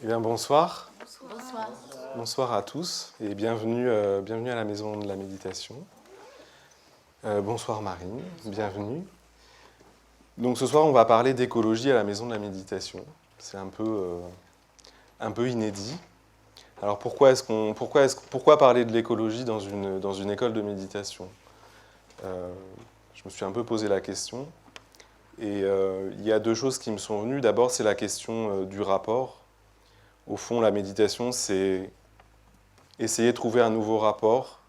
Eh bien, bonsoir. Bonsoir. Bonsoir à tous et bienvenue, bienvenue à la Maison de la Méditation. Bonsoir Marine, bienvenue. Donc ce soir, on va parler d'écologie à la Maison de la Méditation. C'est un peu inédit. Alors pourquoi parler de l'écologie dans une école de méditation? Je me suis un peu posé la question. Et il y a deux choses qui me sont venues. D'abord, c'est la question du rapport. Au fond, la méditation, c'est essayer de trouver un nouveau rapport,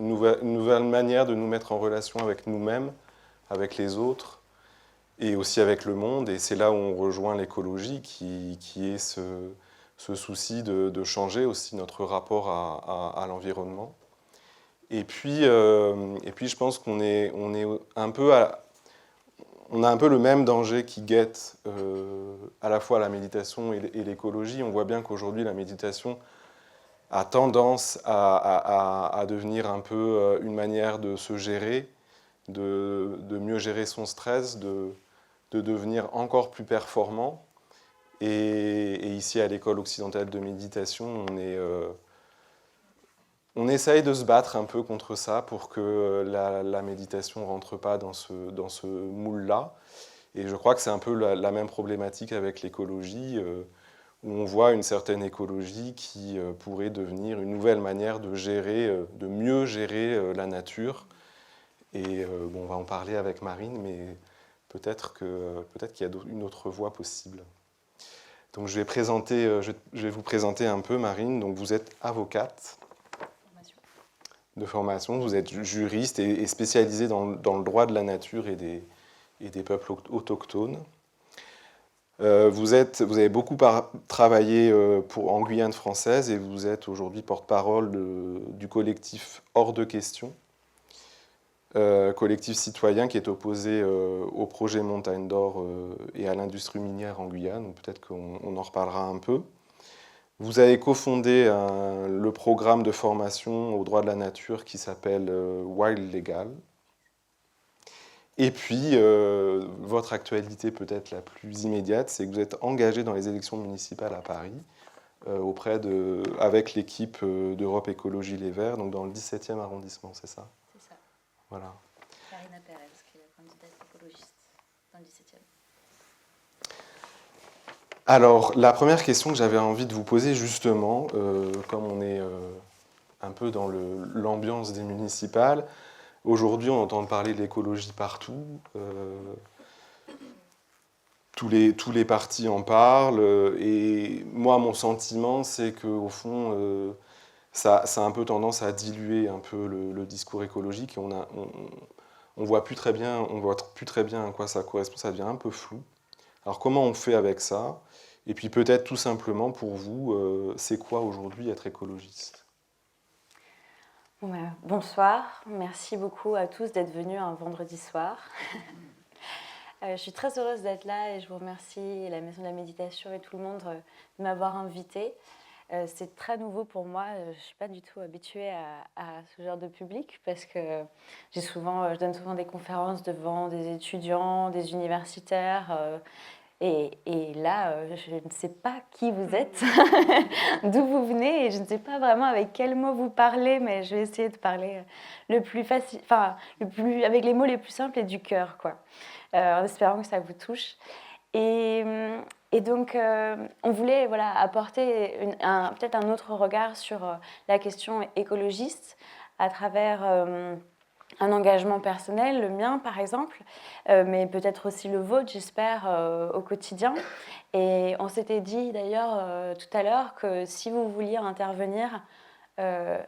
une nouvelle manière de nous mettre en relation avec nous-mêmes, avec les autres et aussi avec le monde. Et c'est là où on rejoint l'écologie qui est ce souci de changer aussi notre rapport à l'environnement. Et puis, je pense qu'on est un peu on a un peu le même danger qui guette à la fois la méditation et l'écologie. On voit bien qu'aujourd'hui, la méditation a tendance à devenir un peu une manière de se gérer, de mieux gérer son stress, de devenir encore plus performant. Et ici, à l'école occidentale de méditation, on essaye de se battre un peu contre ça pour que la méditation ne rentre pas dans ce moule-là. Et je crois que c'est un peu la même problématique avec l'écologie, où on voit une certaine écologie qui pourrait devenir une nouvelle manière de gérer, de mieux gérer la nature. Et bon, on va en parler avec Marine, mais peut-être qu'il y a une autre voie possible. Donc je vais vous présenter un peu Marine. Donc vous êtes avocate de formation, vous êtes juriste et spécialisée dans le droit de la nature et des peuples autochtones. Vous avez beaucoup travaillé en Guyane française et vous êtes aujourd'hui porte-parole du collectif Hors de Question, collectif citoyen qui est opposé au projet Montagne d'Or et à l'industrie minière en Guyane. Donc peut-être qu'on en reparlera un peu. Vous avez cofondé le programme de formation au droit de la nature qui s'appelle Wild Legal. Et puis, votre actualité peut-être la plus immédiate, c'est que vous êtes engagé dans les élections municipales à Paris, avec l'équipe d'Europe Écologie Les Verts, donc dans le 17e arrondissement, c'est ça? C'est ça. Voilà. Karina Pérez, qui est la candidate écologiste dans le 17e. Alors, la première question que j'avais envie de vous poser, justement, comme on est un peu dans l'ambiance des municipales, aujourd'hui, on entend parler de l'écologie partout. Tous les partis en parlent. Et moi, mon sentiment, c'est qu'au fond, ça a un peu tendance à diluer un peu le discours écologique. Et on voit plus très bien à quoi ça correspond. Ça devient un peu flou. Alors, comment on fait avec ça? Et puis, peut-être tout simplement, pour vous, c'est quoi aujourd'hui être écologiste? Bonsoir, merci beaucoup à tous d'être venus un vendredi soir. Je suis très heureuse d'être là et je vous remercie, la Maison de la Méditation et tout le monde, de m'avoir invitée. C'est très nouveau pour moi, je ne suis pas du tout habituée à ce genre de public parce que je donne souvent des conférences devant des étudiants, des universitaires. Et là, je ne sais pas qui vous êtes, d'où vous venez, et je ne sais pas vraiment avec quels mots vous parlez, mais je vais essayer de parler le plus facile, avec les mots les plus simples et du cœur, quoi, en espérant que ça vous touche. Et, et donc, on voulait apporter peut-être un autre regard sur la question écologiste à travers un engagement personnel, le mien par exemple, mais peut-être aussi le vôtre, j'espère, au quotidien. Et on s'était dit d'ailleurs tout à l'heure que si vous vouliez intervenir, euh,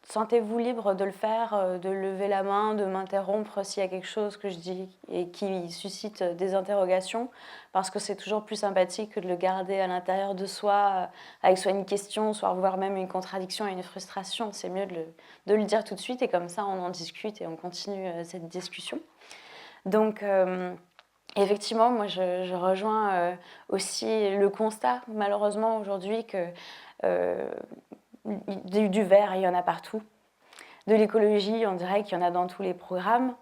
sentez-vous libre de le faire, de lever la main, de m'interrompre s'il y a quelque chose que je dis et qui suscite des interrogations, parce que c'est toujours plus sympathique que de le garder à l'intérieur de soi, avec soit une question, soit voire même une contradiction et une frustration. C'est mieux de le dire tout de suite et comme ça on en discute et on continue cette discussion. Donc effectivement, moi je rejoins aussi le constat malheureusement aujourd'hui que du vert, il y en a partout. De l'écologie, on dirait qu'il y en a dans tous les programmes.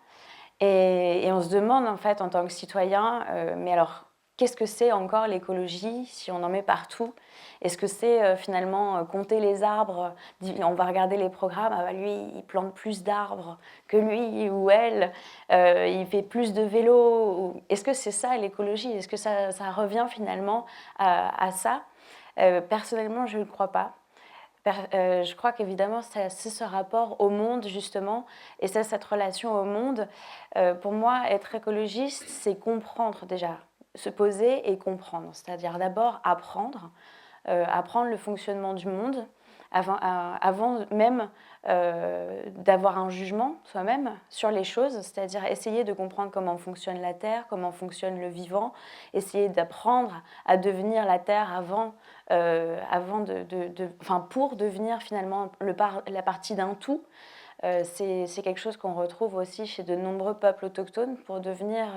Et on se demande, en fait, en tant que citoyen, mais alors, qu'est-ce que c'est encore l'écologie si on en met partout? Est-ce que c'est finalement compter les arbres? On va regarder les programmes, ah bah lui, il plante plus d'arbres que lui ou elle, il fait plus de vélo. Est-ce que c'est ça l'écologie? Est-ce que ça revient finalement à ça? Personnellement, je ne crois pas. Je crois qu'évidemment, c'est ce rapport au monde, justement, et c'est cette relation au monde. Pour moi, être écologiste, c'est comprendre déjà, se poser et comprendre. C'est-à-dire d'abord apprendre, apprendre le fonctionnement du monde, avant même d'avoir un jugement soi-même sur les choses, c'est-à-dire essayer de comprendre comment fonctionne la Terre, comment fonctionne le vivant, essayer d'apprendre à devenir la Terre pour devenir finalement la partie d'un tout. C'est quelque chose qu'on retrouve aussi chez de nombreux peuples autochtones. Pour devenir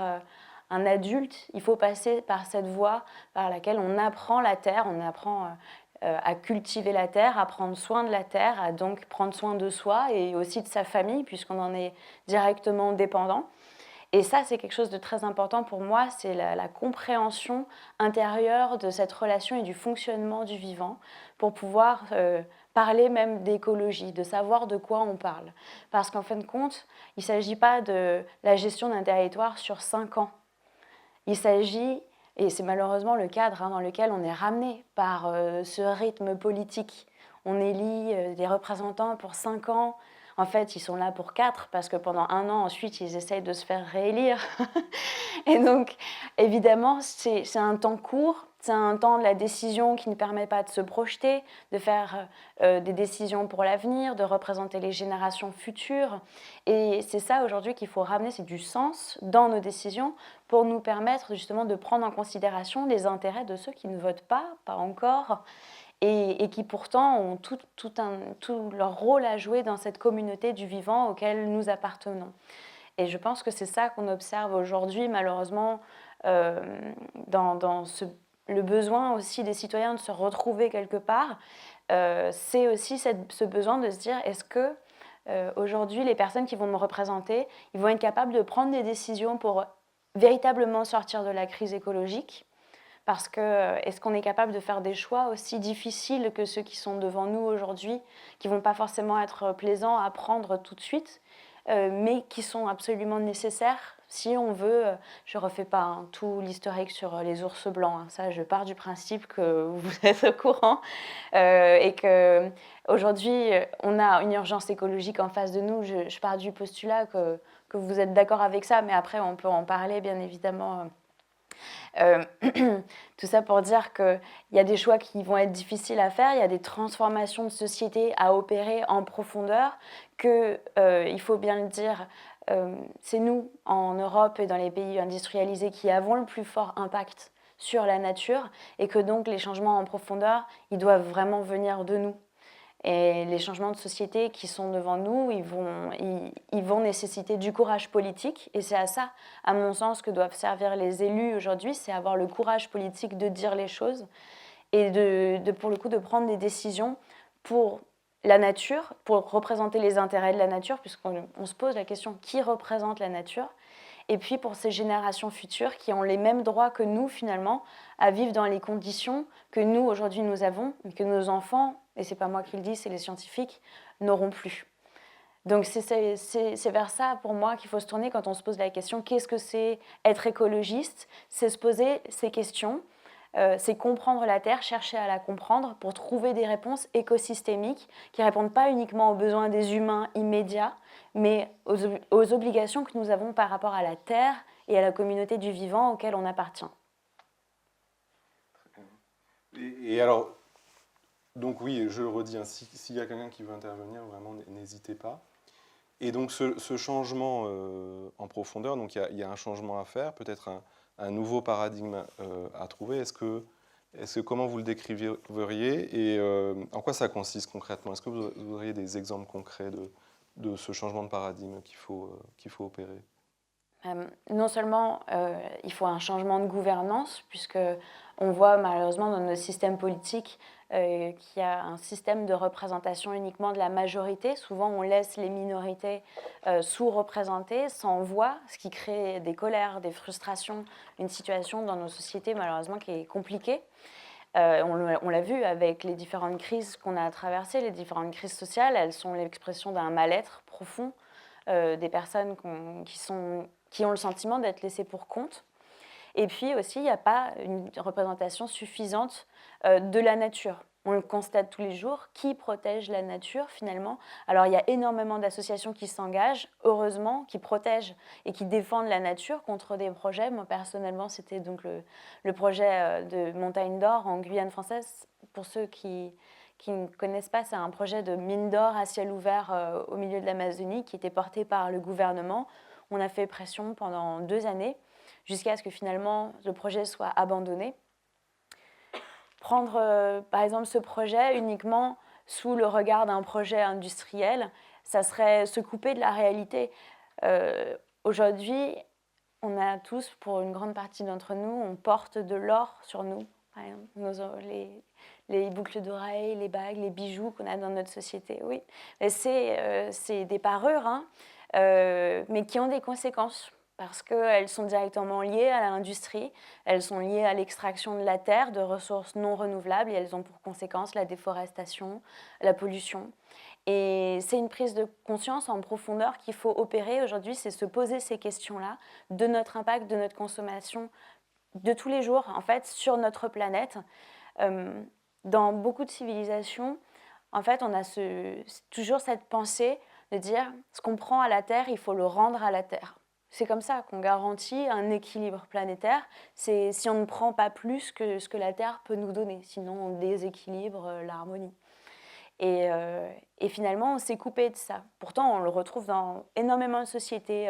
un adulte, il faut passer par cette voie par laquelle on apprend la terre, on apprend à cultiver la terre, à prendre soin de la terre, à donc prendre soin de soi et aussi de sa famille, puisqu'on en est directement dépendant. Et ça, c'est quelque chose de très important pour moi, c'est la compréhension intérieure de cette relation et du fonctionnement du vivant pour pouvoir parler même d'écologie, de savoir de quoi on parle. Parce qu'en fin de compte, il ne s'agit pas de la gestion d'un territoire sur 5 ans. Il s'agit, et c'est malheureusement le cadre dans lequel on est ramené par ce rythme politique. On élit des représentants pour 5 ans. En fait, ils sont là pour 4 parce que pendant 1 an, ensuite, ils essayent de se faire réélire. Et donc, évidemment, c'est un temps court, c'est un temps de la décision qui ne permet pas de se projeter, de faire des décisions pour l'avenir, de représenter les générations futures. Et c'est ça aujourd'hui qu'il faut ramener, c'est du sens dans nos décisions pour nous permettre justement de prendre en considération les intérêts de ceux qui ne votent pas encore, et qui pourtant ont tout leur rôle à jouer dans cette communauté du vivant auquel nous appartenons. Et je pense que c'est ça qu'on observe aujourd'hui, malheureusement, dans le besoin aussi des citoyens de se retrouver quelque part. C'est aussi ce besoin de se dire, est-ce que aujourd'hui, les personnes qui vont me représenter, ils vont être capables de prendre des décisions pour véritablement sortir de la crise écologique? Parce que est-ce qu'on est capable de faire des choix aussi difficiles que ceux qui sont devant nous aujourd'hui, qui ne vont pas forcément être plaisants à prendre tout de suite, mais qui sont absolument nécessaires si on veut. Je ne refais pas tout l'historique sur les ours blancs, ça je pars du principe que vous êtes au courant, et qu'aujourd'hui on a une urgence écologique en face de nous. Je pars du postulat que vous êtes d'accord avec ça, mais après on peut en parler bien évidemment. Tout ça pour dire qu'il y a des choix qui vont être difficiles à faire, il y a des transformations de société à opérer en profondeur, il faut bien le dire, c'est nous, en Europe et dans les pays industrialisés, qui avons le plus fort impact sur la nature, et que donc les changements en profondeur, ils doivent vraiment venir de nous. Et les changements de société qui sont devant nous, ils vont nécessiter du courage politique. Et c'est à ça, à mon sens, que doivent servir les élus aujourd'hui, c'est avoir le courage politique de dire les choses et pour le coup de prendre des décisions pour la nature, pour représenter les intérêts de la nature, puisqu'on se pose la question qui représente la nature, et puis pour ces générations futures qui ont les mêmes droits que nous finalement à vivre dans les conditions que nous aujourd'hui nous avons, mais que nos enfants, et c'est pas moi qui le dis, c'est les scientifiques, n'auront plus. Donc c'est vers ça pour moi qu'il faut se tourner quand on se pose la question qu'est-ce que c'est être écologiste? C'est se poser ces questions, c'est comprendre la Terre, chercher à la comprendre pour trouver des réponses écosystémiques qui ne répondent pas uniquement aux besoins des humains immédiats, mais aux obligations que nous avons par rapport à la Terre et à la communauté du vivant auquel on appartient. Et alors, donc oui, je le redis, hein, s'il y a quelqu'un qui veut intervenir, vraiment, n'hésitez pas. Et donc ce changement en profondeur, donc il y a un changement à faire, peut-être un nouveau paradigme à trouver. Comment vous le décriveriez et en quoi ça consiste concrètement? Est-ce que vous auriez des exemples concrets de ce changement de paradigme qu'il faut opérer? Non seulement il faut un changement de gouvernance, puisque On voit malheureusement dans nos systèmes politiques qu'il y a un système de représentation uniquement de la majorité. Souvent, on laisse les minorités sous-représentées, sans voix, ce qui crée des colères, des frustrations, une situation dans nos sociétés malheureusement qui est compliquée. On l'a vu avec les différentes crises qu'on a traversées, les différentes crises sociales, elles sont l'expression d'un mal-être profond, des personnes qui ont le sentiment d'être laissées pour compte. Et puis aussi, il n'y a pas une représentation suffisante de la nature. On le constate tous les jours. Qui protège la nature finalement? Alors il y a énormément d'associations qui s'engagent, heureusement, qui protègent et qui défendent la nature contre des projets. Moi personnellement, c'était donc le projet de Montagne d'Or en Guyane française. Pour ceux qui ne connaissent pas, c'est un projet de mine d'or à ciel ouvert au milieu de l'Amazonie qui était porté par le gouvernement. On a fait pression pendant 2 années jusqu'à ce que finalement le projet soit abandonné. Prendre par exemple ce projet uniquement sous le regard d'un projet industriel, ça serait se couper de la réalité. Aujourd'hui, on a tous, pour une grande partie d'entre nous, on porte de l'or sur nous. Par exemple, les boucles d'oreilles, les bagues, les bijoux qu'on a dans notre société, oui. C'est des parures, hein, mais qui ont des conséquences parce qu'elles sont directement liées à l'industrie, elles sont liées à l'extraction de la terre, de ressources non renouvelables, et elles ont pour conséquence la déforestation, la pollution. Et c'est une prise de conscience en profondeur qu'il faut opérer aujourd'hui, c'est se poser ces questions-là de notre impact, de notre consommation de tous les jours, en fait, sur notre planète. Dans beaucoup de civilisations, en fait, on a toujours cette pensée de dire ce qu'on prend à la Terre, il faut le rendre à la Terre. C'est comme ça qu'on garantit un équilibre planétaire. C'est si on ne prend pas plus que ce que la Terre peut nous donner, sinon on déséquilibre l'harmonie. Et finalement, on s'est coupé de ça. Pourtant, on le retrouve dans énormément de sociétés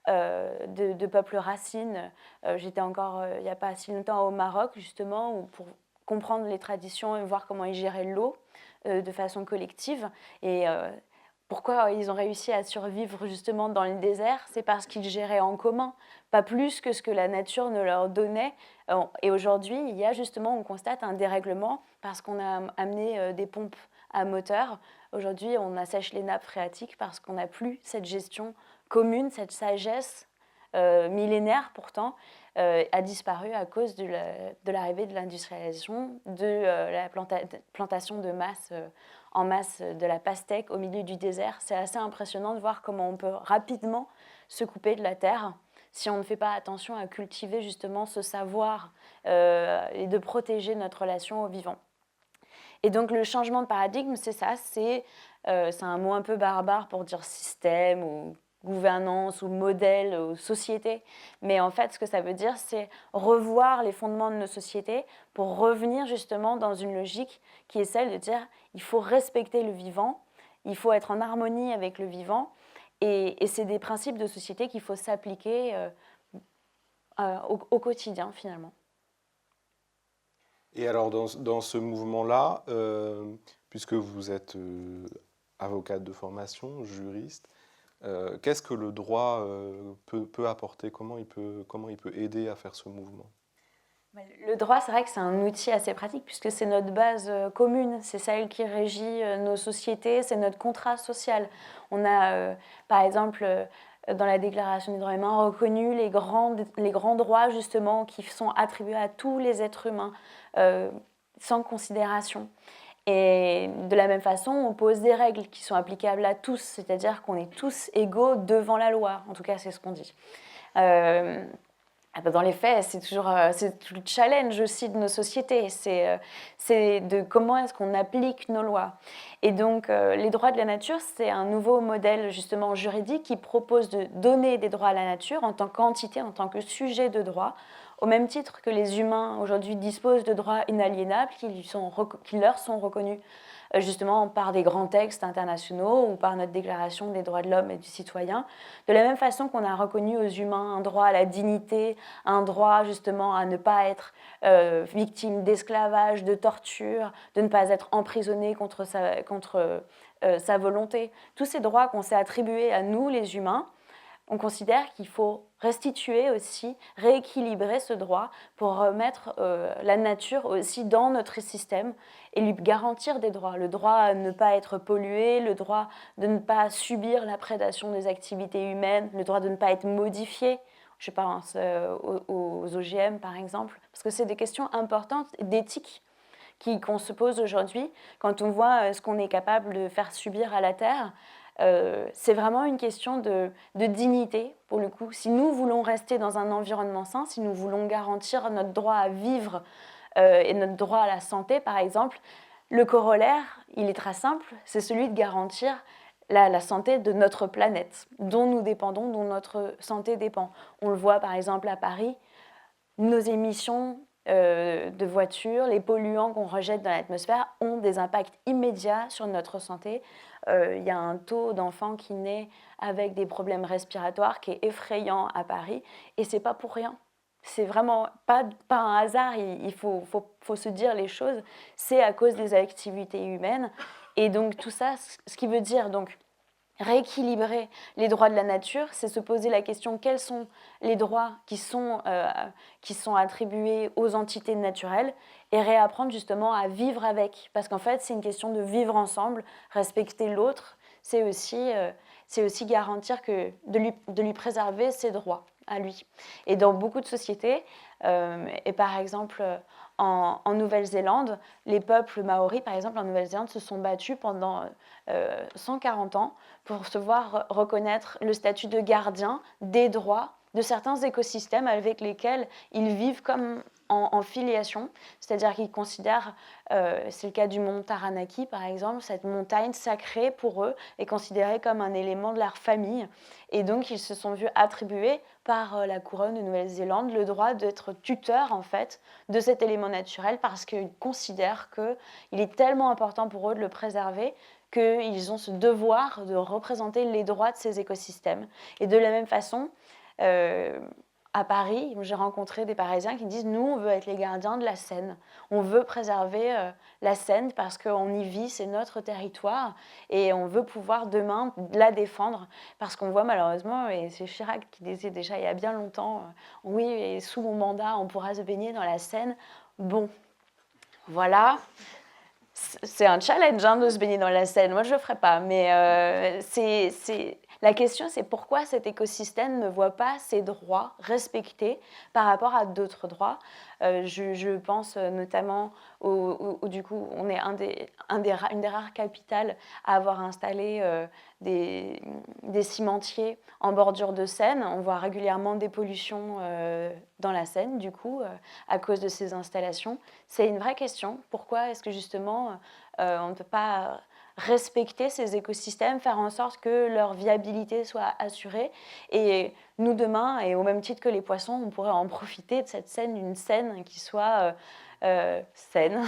de peuples racines. J'étais encore, il n'y a pas si longtemps, au Maroc, justement, pour comprendre les traditions et voir comment ils géraient l'eau de façon collective. Et pourquoi ils ont réussi à survivre justement dans le désert, c'est parce qu'ils géraient en commun, pas plus que ce que la nature ne leur donnait. Et aujourd'hui, il y a justement, on constate un dérèglement parce qu'on a amené des pompes à moteur. Aujourd'hui, on assèche les nappes phréatiques parce qu'on n'a plus cette gestion commune, cette sagesse millénaire pourtant, a disparu à cause de l'arrivée de l'industrialisation, de la plantation de masse en masse de la pastèque au milieu du désert. C'est assez impressionnant de voir comment on peut rapidement se couper de la terre si on ne fait pas attention à cultiver justement ce savoir et de protéger notre relation au vivant. Et donc le changement de paradigme, c'est ça, c'est un mot un peu barbare pour dire système ou gouvernance ou modèle ou société. Mais en fait, ce que ça veut dire, c'est revoir les fondements de nos sociétés pour revenir justement dans une logique qui est celle de dire il faut respecter le vivant, il faut être en harmonie avec le vivant. Et c'est des principes de société qu'il faut s'appliquer au quotidien finalement. Et alors dans ce mouvement-là, puisque vous êtes avocate de formation, juriste, qu'est-ce que le droit peut apporter? Comment il peut aider à faire ce mouvement? Le droit, c'est vrai que c'est un outil assez pratique puisque c'est notre base commune, c'est celle qui régit nos sociétés, c'est notre contrat social. On a, par exemple, dans la Déclaration des droits humains, reconnu les grands droits justement qui sont attribués à tous les êtres humains sans considération. Et de la même façon, on pose des règles qui sont applicables à tous, c'est-à-dire qu'on est tous égaux devant la loi. En tout cas, c'est ce qu'on dit. Dans les faits, c'est tout le challenge aussi de nos sociétés. C'est de comment est-ce qu'on applique nos lois. Et donc, les droits de la nature, c'est un nouveau modèle justement juridique qui propose de donner des droits à la nature en tant qu'entité, en tant que sujet de droit, au même titre que les humains aujourd'hui disposent de droits inaliénables qui leur sont reconnus justement par des grands textes internationaux ou par notre Déclaration des droits de l'homme et du citoyen. De la même façon qu'on a reconnu aux humains un droit à la dignité, un droit justement à ne pas être victime d'esclavage, de torture, de ne pas être emprisonné contre sa volonté. Tous ces droits qu'on s'est attribués à nous, les humains, on considère qu'il faut restituer aussi, rééquilibrer ce droit pour remettre la nature aussi dans notre système et lui garantir des droits. Le droit à ne pas être pollué, le droit de ne pas subir la prédation des activités humaines, le droit de ne pas être modifié. Je pense aux OGM par exemple, parce que c'est des questions importantes d'éthique qu'on se pose aujourd'hui quand on voit ce qu'on est capable de faire subir à la Terre. C'est vraiment une question de dignité, pour le coup. Si nous voulons rester dans un environnement sain, si nous voulons garantir notre droit à vivre et notre droit à la santé, par exemple, le corollaire, il est très simple, c'est celui de garantir la santé de notre planète, dont nous dépendons, dont notre santé dépend. On le voit par exemple à Paris, nos émissions de voitures, les polluants qu'on rejette dans l'atmosphère ont des impacts immédiats sur notre santé. Il y a un taux d'enfants qui naissent avec des problèmes respiratoires qui est effrayant à Paris, et c'est pas pour rien. C'est vraiment pas un hasard, il faut se dire les choses, c'est à cause des activités humaines. Et donc tout ça, ce qui veut dire donc rééquilibrer les droits de la nature, c'est se poser la question quels sont les droits qui sont attribués aux entités naturelles et réapprendre justement à vivre avec. Parce qu'en fait, c'est une question de vivre ensemble, respecter l'autre, c'est aussi garantir de lui préserver ses droits à lui. Et dans beaucoup de sociétés, et par exemple en Nouvelle-Zélande, les peuples maoris, par exemple, en Nouvelle-Zélande, se sont battus pendant 140 ans pour se voir reconnaître le statut de gardien des droits de certains écosystèmes avec lesquels ils vivent comme en filiation, c'est-à-dire qu'ils considèrent, c'est le cas du mont Taranaki par exemple, cette montagne sacrée pour eux est considérée comme un élément de leur famille, et donc ils se sont vus attribuer par la couronne de Nouvelle-Zélande le droit d'être tuteur en fait de cet élément naturel parce qu'ils considèrent qu'il est tellement important pour eux de le préserver qu'ils ont ce devoir de représenter les droits de ces écosystèmes. Et de la même façon, à Paris, j'ai rencontré des Parisiens qui disent « Nous, on veut être les gardiens de la Seine. On veut préserver la Seine parce qu'on y vit, c'est notre territoire et on veut pouvoir demain la défendre. » Parce qu'on voit malheureusement, et c'est Chirac qui disait déjà il y a bien longtemps « Oui, et sous mon mandat, on pourra se baigner dans la Seine. » Bon, voilà. C'est un challenge de se baigner dans la Seine. Moi, je ne le ferai pas. Mais la question, c'est pourquoi cet écosystème ne voit pas ses droits respectés par rapport à d'autres droits. Je pense notamment du coup, on est une des rares capitales à avoir installé des cimentiers en bordure de Seine. On voit régulièrement des pollutions dans la Seine, du coup, à cause de ces installations. C'est une vraie question. Pourquoi est-ce que justement on ne peut pas respecter ces écosystèmes, faire en sorte que leur viabilité soit assurée. Et nous, demain, et au même titre que les poissons, on pourrait en profiter de cette Seine, une Seine qui soit saine,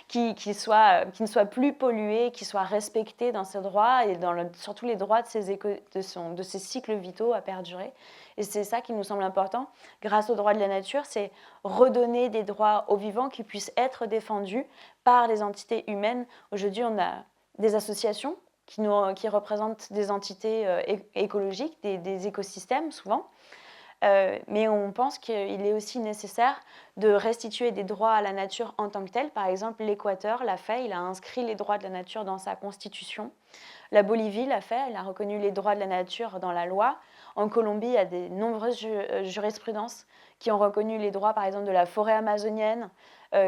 qui ne soit plus polluée, qui soit respectée dans ses droits et surtout les droits de ses cycles vitaux à perdurer. Et c'est ça qui nous semble important. Grâce aux droits de la nature, c'est redonner des droits aux vivants qui puissent être défendus par les entités humaines. Aujourd'hui, on a des associations qui représentent des entités écologiques, des écosystèmes souvent. Mais on pense qu'il est aussi nécessaire de restituer des droits à la nature en tant que telle. Par exemple, l'Équateur l'a fait, il a inscrit les droits de la nature dans sa constitution. La Bolivie l'a fait, elle a reconnu les droits de la nature dans la loi. En Colombie, il y a de nombreuses jurisprudences qui ont reconnu les droits, par exemple, de la forêt amazonienne,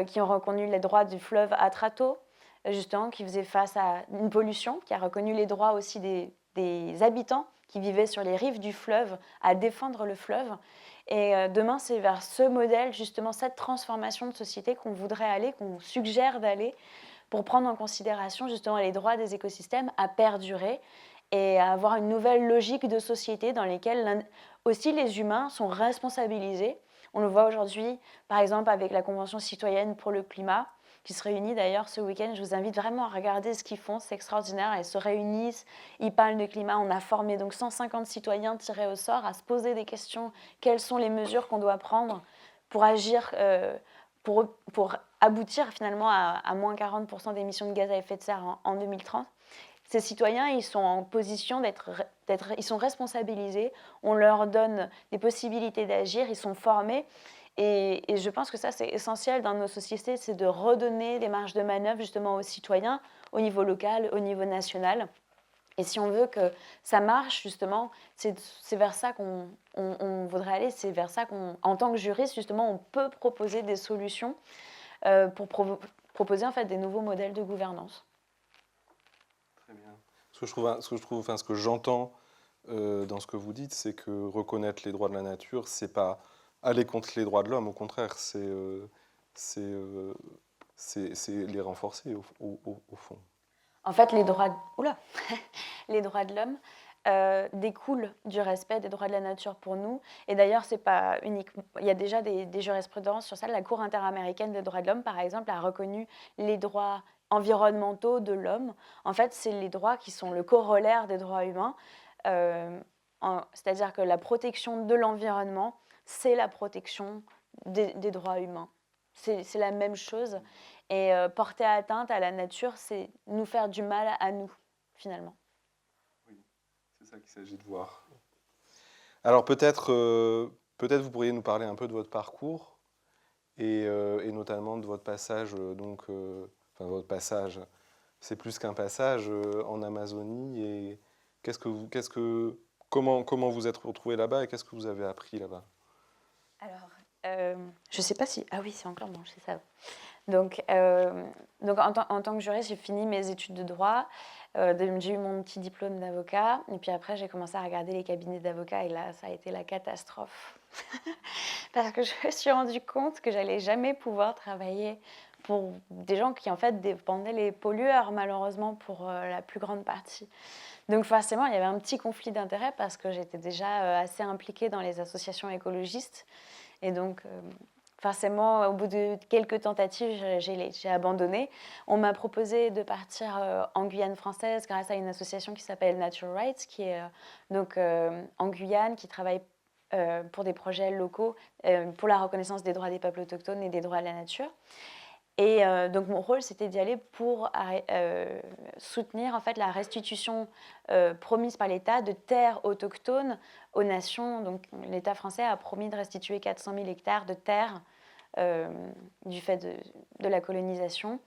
qui ont reconnu les droits du fleuve Atrato, justement, qui faisait face à une pollution, qui a reconnu les droits aussi des habitants qui vivaient sur les rives du fleuve à défendre le fleuve. Et demain, c'est vers ce modèle, justement, cette transformation de société qu'on voudrait aller, qu'on suggère d'aller, pour prendre en considération justement les droits des écosystèmes à perdurer et à avoir une nouvelle logique de société dans laquelle aussi les humains sont responsabilisés. On le voit aujourd'hui, par exemple, avec la Convention citoyenne pour le climat, qui se réunit d'ailleurs ce week-end. Je vous invite vraiment à regarder ce qu'ils font, c'est extraordinaire. Ils se réunissent, ils parlent de climat. On a formé donc 150 citoyens tirés au sort à se poser des questions. Quelles sont les mesures qu'on doit prendre pour agir, pour aboutir finalement à moins 40% d'émissions de gaz à effet de serre en 2030 ? ces citoyens, ils sont en position ils sont responsabilisés, on leur donne des possibilités d'agir, ils sont formés. Et je pense que ça, c'est essentiel dans nos sociétés, c'est de redonner des marges de manœuvre justement aux citoyens, au niveau local, au niveau national. Et si on veut que ça marche, justement, c'est vers ça on voudrait aller, c'est vers ça en tant que juriste, justement, on peut proposer des solutions pour proposer en fait des nouveaux modèles de gouvernance. Très bien. Ce que j'entends dans ce que vous dites, c'est que reconnaître les droits de la nature, c'est pas aller contre les droits de l'homme, au contraire, c'est les renforcer au fond. En fait, les droits de l'homme découlent du respect des droits de la nature pour nous. Et d'ailleurs, c'est pas uniquement. Il y a déjà des jurisprudences sur ça. La Cour interaméricaine des droits de l'homme, par exemple, a reconnu les droits environnementaux de l'homme. En fait, c'est les droits qui sont le corollaire des droits humains. C'est-à-dire que la protection de l'environnement, c'est la protection des droits humains. C'est la même chose. Et porter atteinte à la nature, c'est nous faire du mal à nous, finalement. Oui, c'est ça qu'il s'agit de voir. Alors peut-être vous pourriez nous parler un peu de votre parcours et notamment de votre passage, enfin votre passage, c'est plus qu'un passage en Amazonie et comment vous êtes retrouvé là-bas et qu'est-ce que vous avez appris là-bas? Alors, je ne sais pas si... Ah oui, c'est encore bon, c'est ça. Donc en tant que juriste, j'ai fini mes études de droit. J'ai eu mon petit diplôme d'avocat. Et puis après, j'ai commencé à regarder les cabinets d'avocats. Et là, ça a été la catastrophe. Parce que je me suis rendu compte que j'allais jamais pouvoir travailler pour des gens qui, en fait, dépendaient les pollueurs, malheureusement, pour la plus grande partie. Donc forcément, il y avait un petit conflit d'intérêts parce que j'étais déjà assez impliquée dans les associations écologistes. Et donc, forcément, au bout de quelques tentatives, j'ai abandonné. On m'a proposé de partir en Guyane française grâce à une association qui s'appelle Nature Rights, qui est en Guyane, qui travaille pour des projets locaux pour la reconnaissance des droits des peuples autochtones et des droits de la nature. Et donc mon rôle, c'était d'y aller pour soutenir en fait la restitution promise par l'État de terres autochtones aux nations. Donc l'État français a promis de restituer 400 000 hectares de terres du fait de la colonisation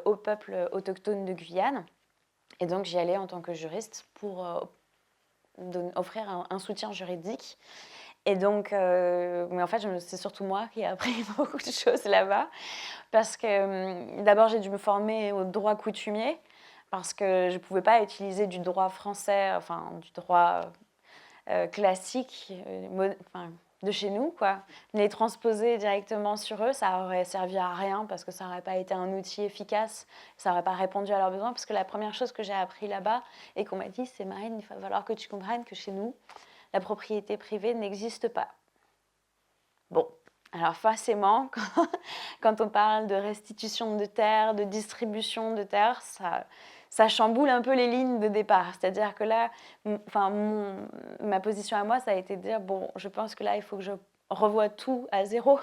aux peuples autochtones de Guyane. Et donc j'y allais en tant que juriste pour offrir un soutien juridique. Et donc, mais en fait, c'est surtout moi qui ai appris beaucoup de choses là-bas. Parce que d'abord, j'ai dû me former au droit coutumier, parce que je ne pouvais pas utiliser du droit français, enfin du droit classique de chez nous, quoi. Les transposer directement sur eux, ça aurait servi à rien, parce que ça n'aurait pas été un outil efficace, ça n'aurait pas répondu à leurs besoins, parce que la première chose que j'ai appris là-bas, et qu'on m'a dit, c'est Marine, il va falloir que tu comprennes que chez nous, la propriété privée n'existe pas. Bon, alors forcément, quand on parle de restitution de terre, de distribution de terre, ça chamboule un peu les lignes de départ. C'est-à-dire que là, ma position à moi, ça a été de dire, bon, je pense que là, il faut que je revoie tout à zéro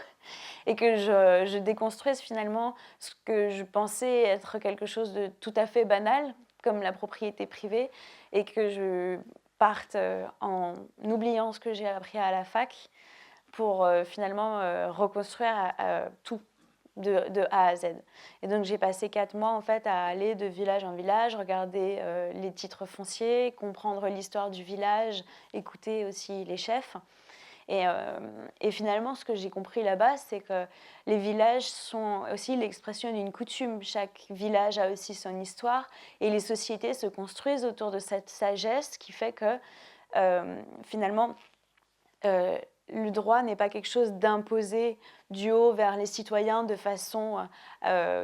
et que je déconstruise finalement ce que je pensais être quelque chose de tout à fait banal, comme la propriété privée, et que je parte en oubliant ce que j'ai appris à la fac pour finalement reconstruire tout de A à Z. Et donc j'ai passé 4 mois en fait à aller de village en village, regarder les titres fonciers, comprendre l'histoire du village, écouter aussi les chefs. Et finalement, ce que j'ai compris là-bas, c'est que les villages sont aussi l'expression d'une coutume. Chaque village a aussi son histoire et les sociétés se construisent autour de cette sagesse qui fait que finalement, le droit n'est pas quelque chose d'imposé du haut vers les citoyens de façon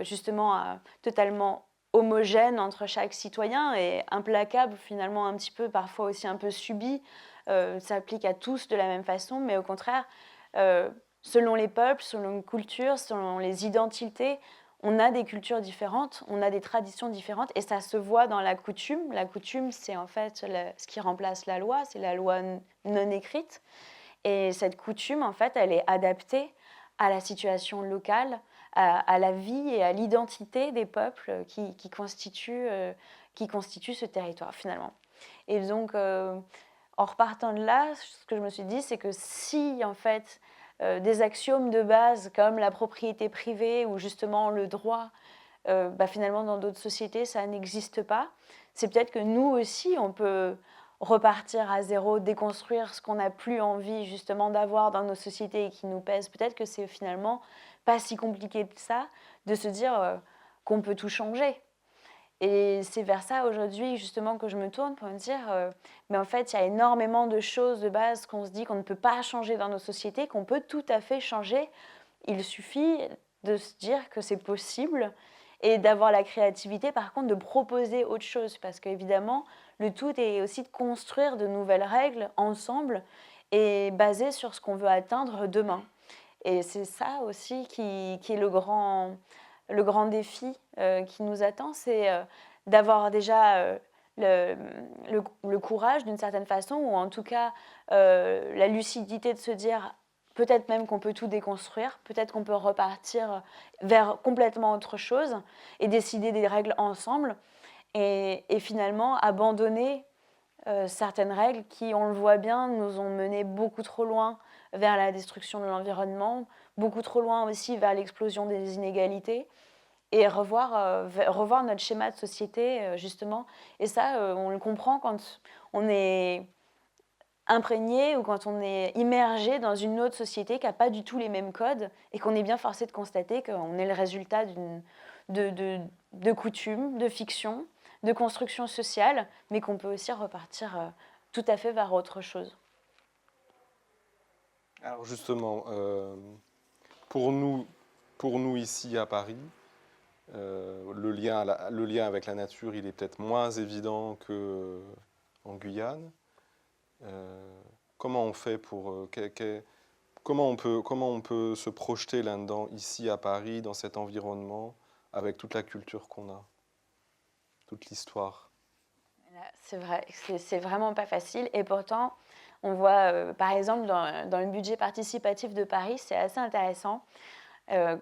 justement totalement homogène entre chaque citoyen et implacable finalement un petit peu, parfois aussi un peu subi. S'applique à tous de la même façon, mais au contraire, selon les peuples, selon les cultures, selon les identités, on a des cultures différentes, on a des traditions différentes, et ça se voit dans la coutume. La coutume, c'est en fait ce qui remplace la loi, c'est la loi non écrite. Et cette coutume, en fait, elle est adaptée à la situation locale, à la vie et à l'identité des peuples qui constituent qui constituent ce territoire finalement. Et donc, en repartant de là, ce que je me suis dit, c'est que si en fait des axiomes de base comme la propriété privée ou justement le droit, finalement dans d'autres sociétés ça n'existe pas, c'est peut-être que nous aussi on peut repartir à zéro, déconstruire ce qu'on n'a plus envie justement d'avoir dans nos sociétés et qui nous pèse. Peut-être que c'est finalement pas si compliqué que ça de se dire qu'on peut tout changer. Et c'est vers ça aujourd'hui justement que je me tourne pour me dire mais en fait il y a énormément de choses de base qu'on se dit qu'on ne peut pas changer dans nos sociétés, qu'on peut tout à fait changer. Il suffit de se dire que c'est possible et d'avoir la créativité par contre de proposer autre chose parce qu'évidemment le tout est aussi de construire de nouvelles règles ensemble et basées sur ce qu'on veut atteindre demain. Et c'est ça aussi qui est le grand défi qui nous attend, c'est d'avoir déjà le courage d'une certaine façon, ou en tout cas la lucidité de se dire peut-être même qu'on peut tout déconstruire, peut-être qu'on peut repartir vers complètement autre chose et décider des règles ensemble et finalement abandonner certaines règles qui, on le voit bien, nous ont mené beaucoup trop loin vers la destruction de l'environnement, beaucoup trop loin aussi vers l'explosion des inégalités, et revoir notre schéma de société, justement. Et ça, on le comprend quand on est imprégné ou quand on est immergé dans une autre société qui n'a pas du tout les mêmes codes et qu'on est bien forcé de constater qu'on est le résultat de coutumes, de fictions, de construction sociale, mais qu'on peut aussi repartir tout à fait vers autre chose. Alors justement, pour nous ici à Paris, le lien avec la nature, il est peut-être moins évident qu'en Guyane. Comment on fait pour... comment on peut se projeter là-dedans, ici à Paris, dans cet environnement, avec toute la culture qu'on a, toute l'histoire? C'est vrai, c'est vraiment pas facile. Et pourtant, on voit, par exemple, dans le budget participatif de Paris, c'est assez intéressant.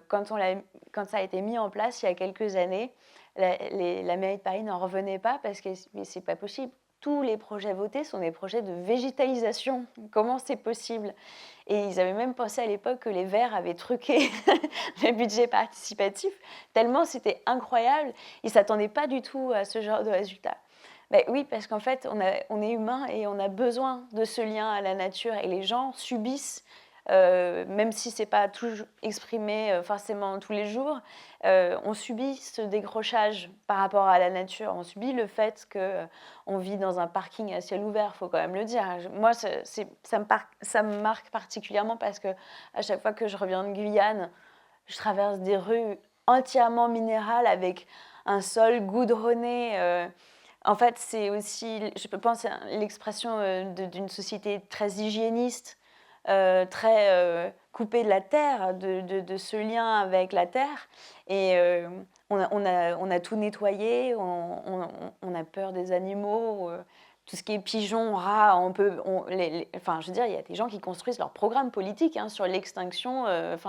Quand ça a été mis en place il y a quelques années, la mairie de Paris n'en revenait pas parce que c'est pas possible. Tous les projets votés sont des projets de végétalisation. Comment c'est possible? Et ils avaient même pensé à l'époque que les Verts avaient truqué les budgets participatifs, tellement c'était incroyable. Ils ne s'attendaient pas du tout à ce genre de résultat. Ben oui, parce qu'en fait, on est humain et on a besoin de ce lien à la nature. Et les gens subissent, même si ce n'est pas toujours exprimé forcément tous les jours, on subit ce décrochage par rapport à la nature. On subit le fait qu'on vit dans un parking à ciel ouvert, il faut quand même le dire. Moi, ça me marque particulièrement parce qu'à chaque fois que je reviens de Guyane, je traverse des rues entièrement minérales avec un sol goudronné. En fait, c'est aussi, je pense, l'expression d'une société très hygiéniste, très coupée de la terre, de ce lien avec la terre. Et on a tout nettoyé, on a peur des animaux, tout ce qui est pigeons, rats, enfin, je veux dire, il y a des gens qui construisent leur programme politique sur l'extinction,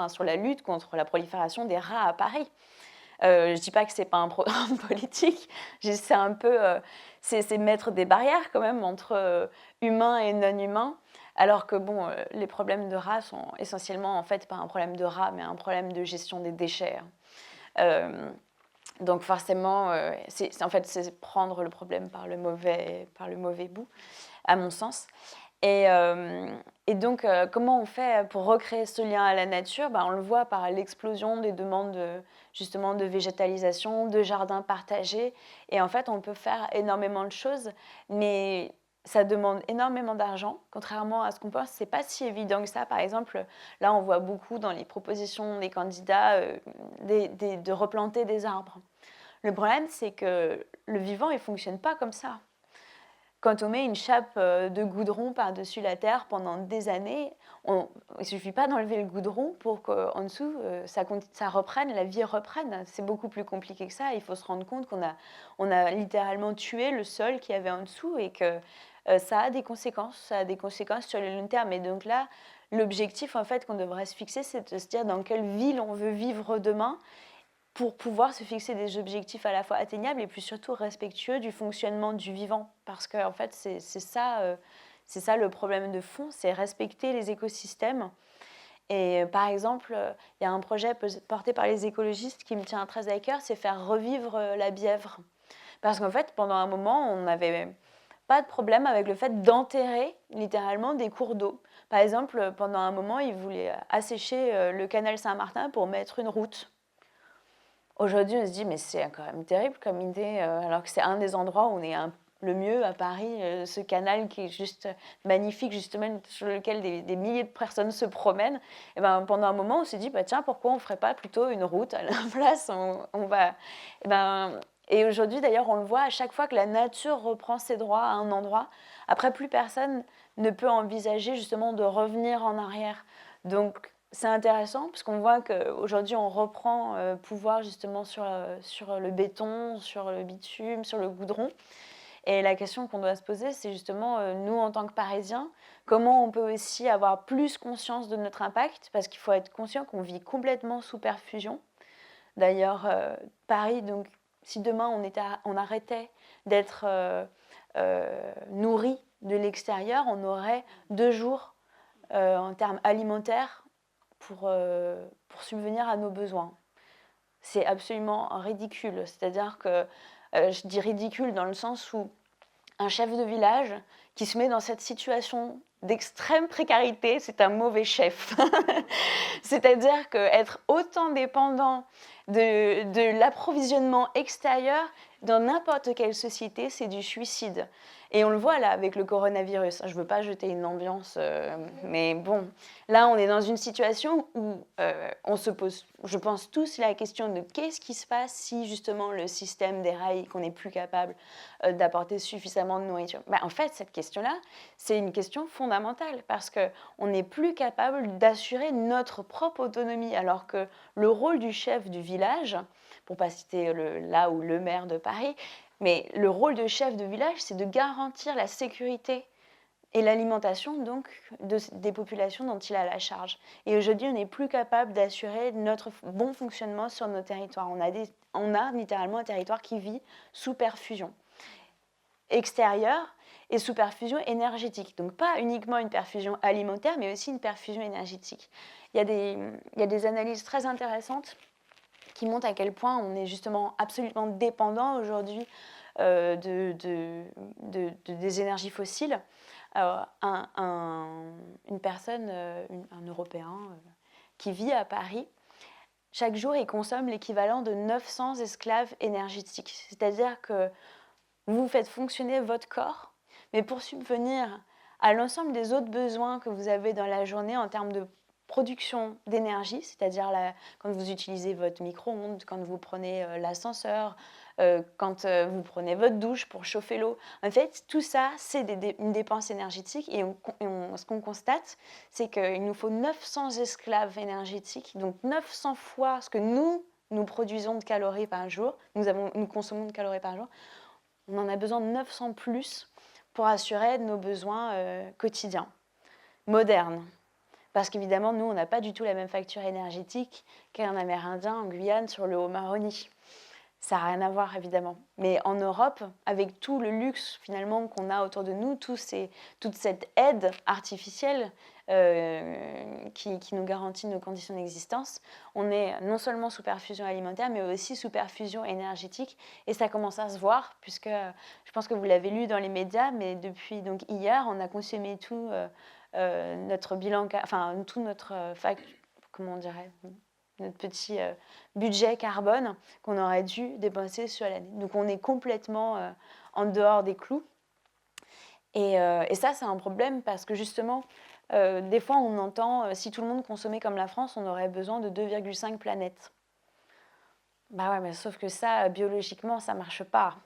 sur la lutte contre la prolifération des rats à Paris. Je ne dis pas que ce n'est pas un programme politique, c'est un peu c'est mettre des barrières quand même entre humains et non-humains, alors que bon, les problèmes de rats sont essentiellement en fait pas un problème de rats, mais un problème de gestion des déchets. Donc forcément, c'est prendre le problème par le mauvais bout, à mon sens. Et donc, comment on fait pour recréer ce lien à la nature? On le voit par l'explosion des demandes justement de végétalisation, de jardins partagés. Et en fait, on peut faire énormément de choses, mais ça demande énormément d'argent. Contrairement à ce qu'on pense, c'est pas si évident que ça. Par exemple, là, on voit beaucoup dans les propositions des candidats de replanter des arbres. Le problème, c'est que le vivant, il fonctionne pas comme ça. Quand on met une chape de goudron par-dessus la terre pendant des années, il ne suffit pas d'enlever le goudron pour qu'en dessous, ça reprenne, la vie reprenne. C'est beaucoup plus compliqué que ça. Il faut se rendre compte qu'on a littéralement tué le sol qu'il y avait en dessous et que ça a des conséquences. Ça a des conséquences sur le long terme. Et donc là, l'objectif en fait, qu'on devrait se fixer, c'est de se dire dans quelle ville on veut vivre demain pour pouvoir se fixer des objectifs à la fois atteignables et puis surtout respectueux du fonctionnement du vivant. Parce qu'en fait, c'est ça le problème de fond, c'est respecter les écosystèmes. Et par exemple, il y a un projet porté par les écologistes qui me tient très à cœur, c'est faire revivre la Bièvre. Parce qu'en fait, pendant un moment, on n'avait pas de problème avec le fait d'enterrer littéralement des cours d'eau. Par exemple, pendant un moment, ils voulaient assécher le canal Saint-Martin pour mettre une route. Aujourd'hui, on se dit, mais c'est quand même terrible comme idée, alors que c'est un des endroits où on est le mieux à Paris, ce canal qui est juste magnifique, justement, sur lequel des milliers de personnes se promènent. Et ben, pendant un moment, on s'est dit, bah, tiens, pourquoi on ne ferait pas plutôt une route à la place on va... Et aujourd'hui, d'ailleurs, on le voit, à chaque fois que la nature reprend ses droits à un endroit, après, plus personne ne peut envisager justement de revenir en arrière. Donc, c'est intéressant parce qu'on voit qu'aujourd'hui, on reprend pouvoir justement sur le béton, sur le bitume, sur le goudron. Et la question qu'on doit se poser, c'est justement, nous, en tant que Parisiens, comment on peut aussi avoir plus conscience de notre impact, parce qu'il faut être conscient qu'on vit complètement sous perfusion. D'ailleurs, Paris, donc, si demain on arrêtait d'être nourri de l'extérieur, on aurait 2 jours en termes alimentaires pour subvenir à nos besoins. C'est absolument ridicule. C'est-à-dire que je dis ridicule dans le sens où un chef de village qui se met dans cette situation d'extrême précarité, c'est un mauvais chef. C'est-à-dire qu'être autant dépendant de l'approvisionnement extérieur dans n'importe quelle société, c'est du suicide. Et on le voit là avec le coronavirus. Je ne veux pas jeter une ambiance, mais bon, là on est dans une situation où on se pose, je pense tous, la question de qu'est-ce qui se passe si justement le système déraille, qu'on n'est plus capable d'apporter suffisamment de nourriture. En fait, cette question-là, c'est une question fondamentale parce qu'on n'est plus capable d'assurer notre propre autonomie, alors que le rôle du chef du village, pour ne pas citer le maire de Paris, mais le rôle de chef de village, c'est de garantir la sécurité et l'alimentation donc des populations dont il a la charge. Et aujourd'hui, on n'est plus capable d'assurer notre bon fonctionnement sur nos territoires. On a littéralement un territoire qui vit sous perfusion extérieure et sous perfusion énergétique. Donc pas uniquement une perfusion alimentaire, mais aussi une perfusion énergétique. Il y a des analyses très intéressantes qui montrent à quel point on est justement absolument dépendant aujourd'hui des énergies fossiles. Une personne, un Européen qui vit à Paris, chaque jour, il consomme l'équivalent de 900 esclaves énergétiques. C'est-à-dire que vous faites fonctionner votre corps, mais pour subvenir à l'ensemble des autres besoins que vous avez dans la journée en termes de production d'énergie, c'est-à-dire quand vous utilisez votre micro-ondes, quand vous prenez l'ascenseur, quand vous prenez votre douche pour chauffer l'eau. En fait, tout ça, c'est une dépense énergétique et ce qu'on constate, c'est qu'il nous faut 900 esclaves énergétiques, donc 900 fois ce que nous produisons de calories par jour, nous consommons de calories par jour, on en a besoin de 900 plus pour assurer nos besoins quotidiens, modernes. Parce qu'évidemment, nous, on n'a pas du tout la même facture énergétique qu'un Amérindien en Guyane sur le Haut-Maroni. Ça n'a rien à voir, évidemment. Mais en Europe, avec tout le luxe, finalement, qu'on a autour de nous, toute cette aide artificielle qui nous garantit nos conditions d'existence, on est non seulement sous perfusion alimentaire, mais aussi sous perfusion énergétique. Et ça commence à se voir, puisque je pense que vous l'avez lu dans les médias, mais depuis donc, hier, on a consommé tout... notre bilan, enfin tout notre comment on dirait, notre petit budget carbone qu'on aurait dû dépenser sur l'année. Donc on est complètement en dehors des clous. Et ça, c'est un problème parce que justement, des fois on entend si tout le monde consommait comme la France, on aurait besoin de 2,5 planètes. Bah ouais, mais sauf que ça, biologiquement, ça marche pas.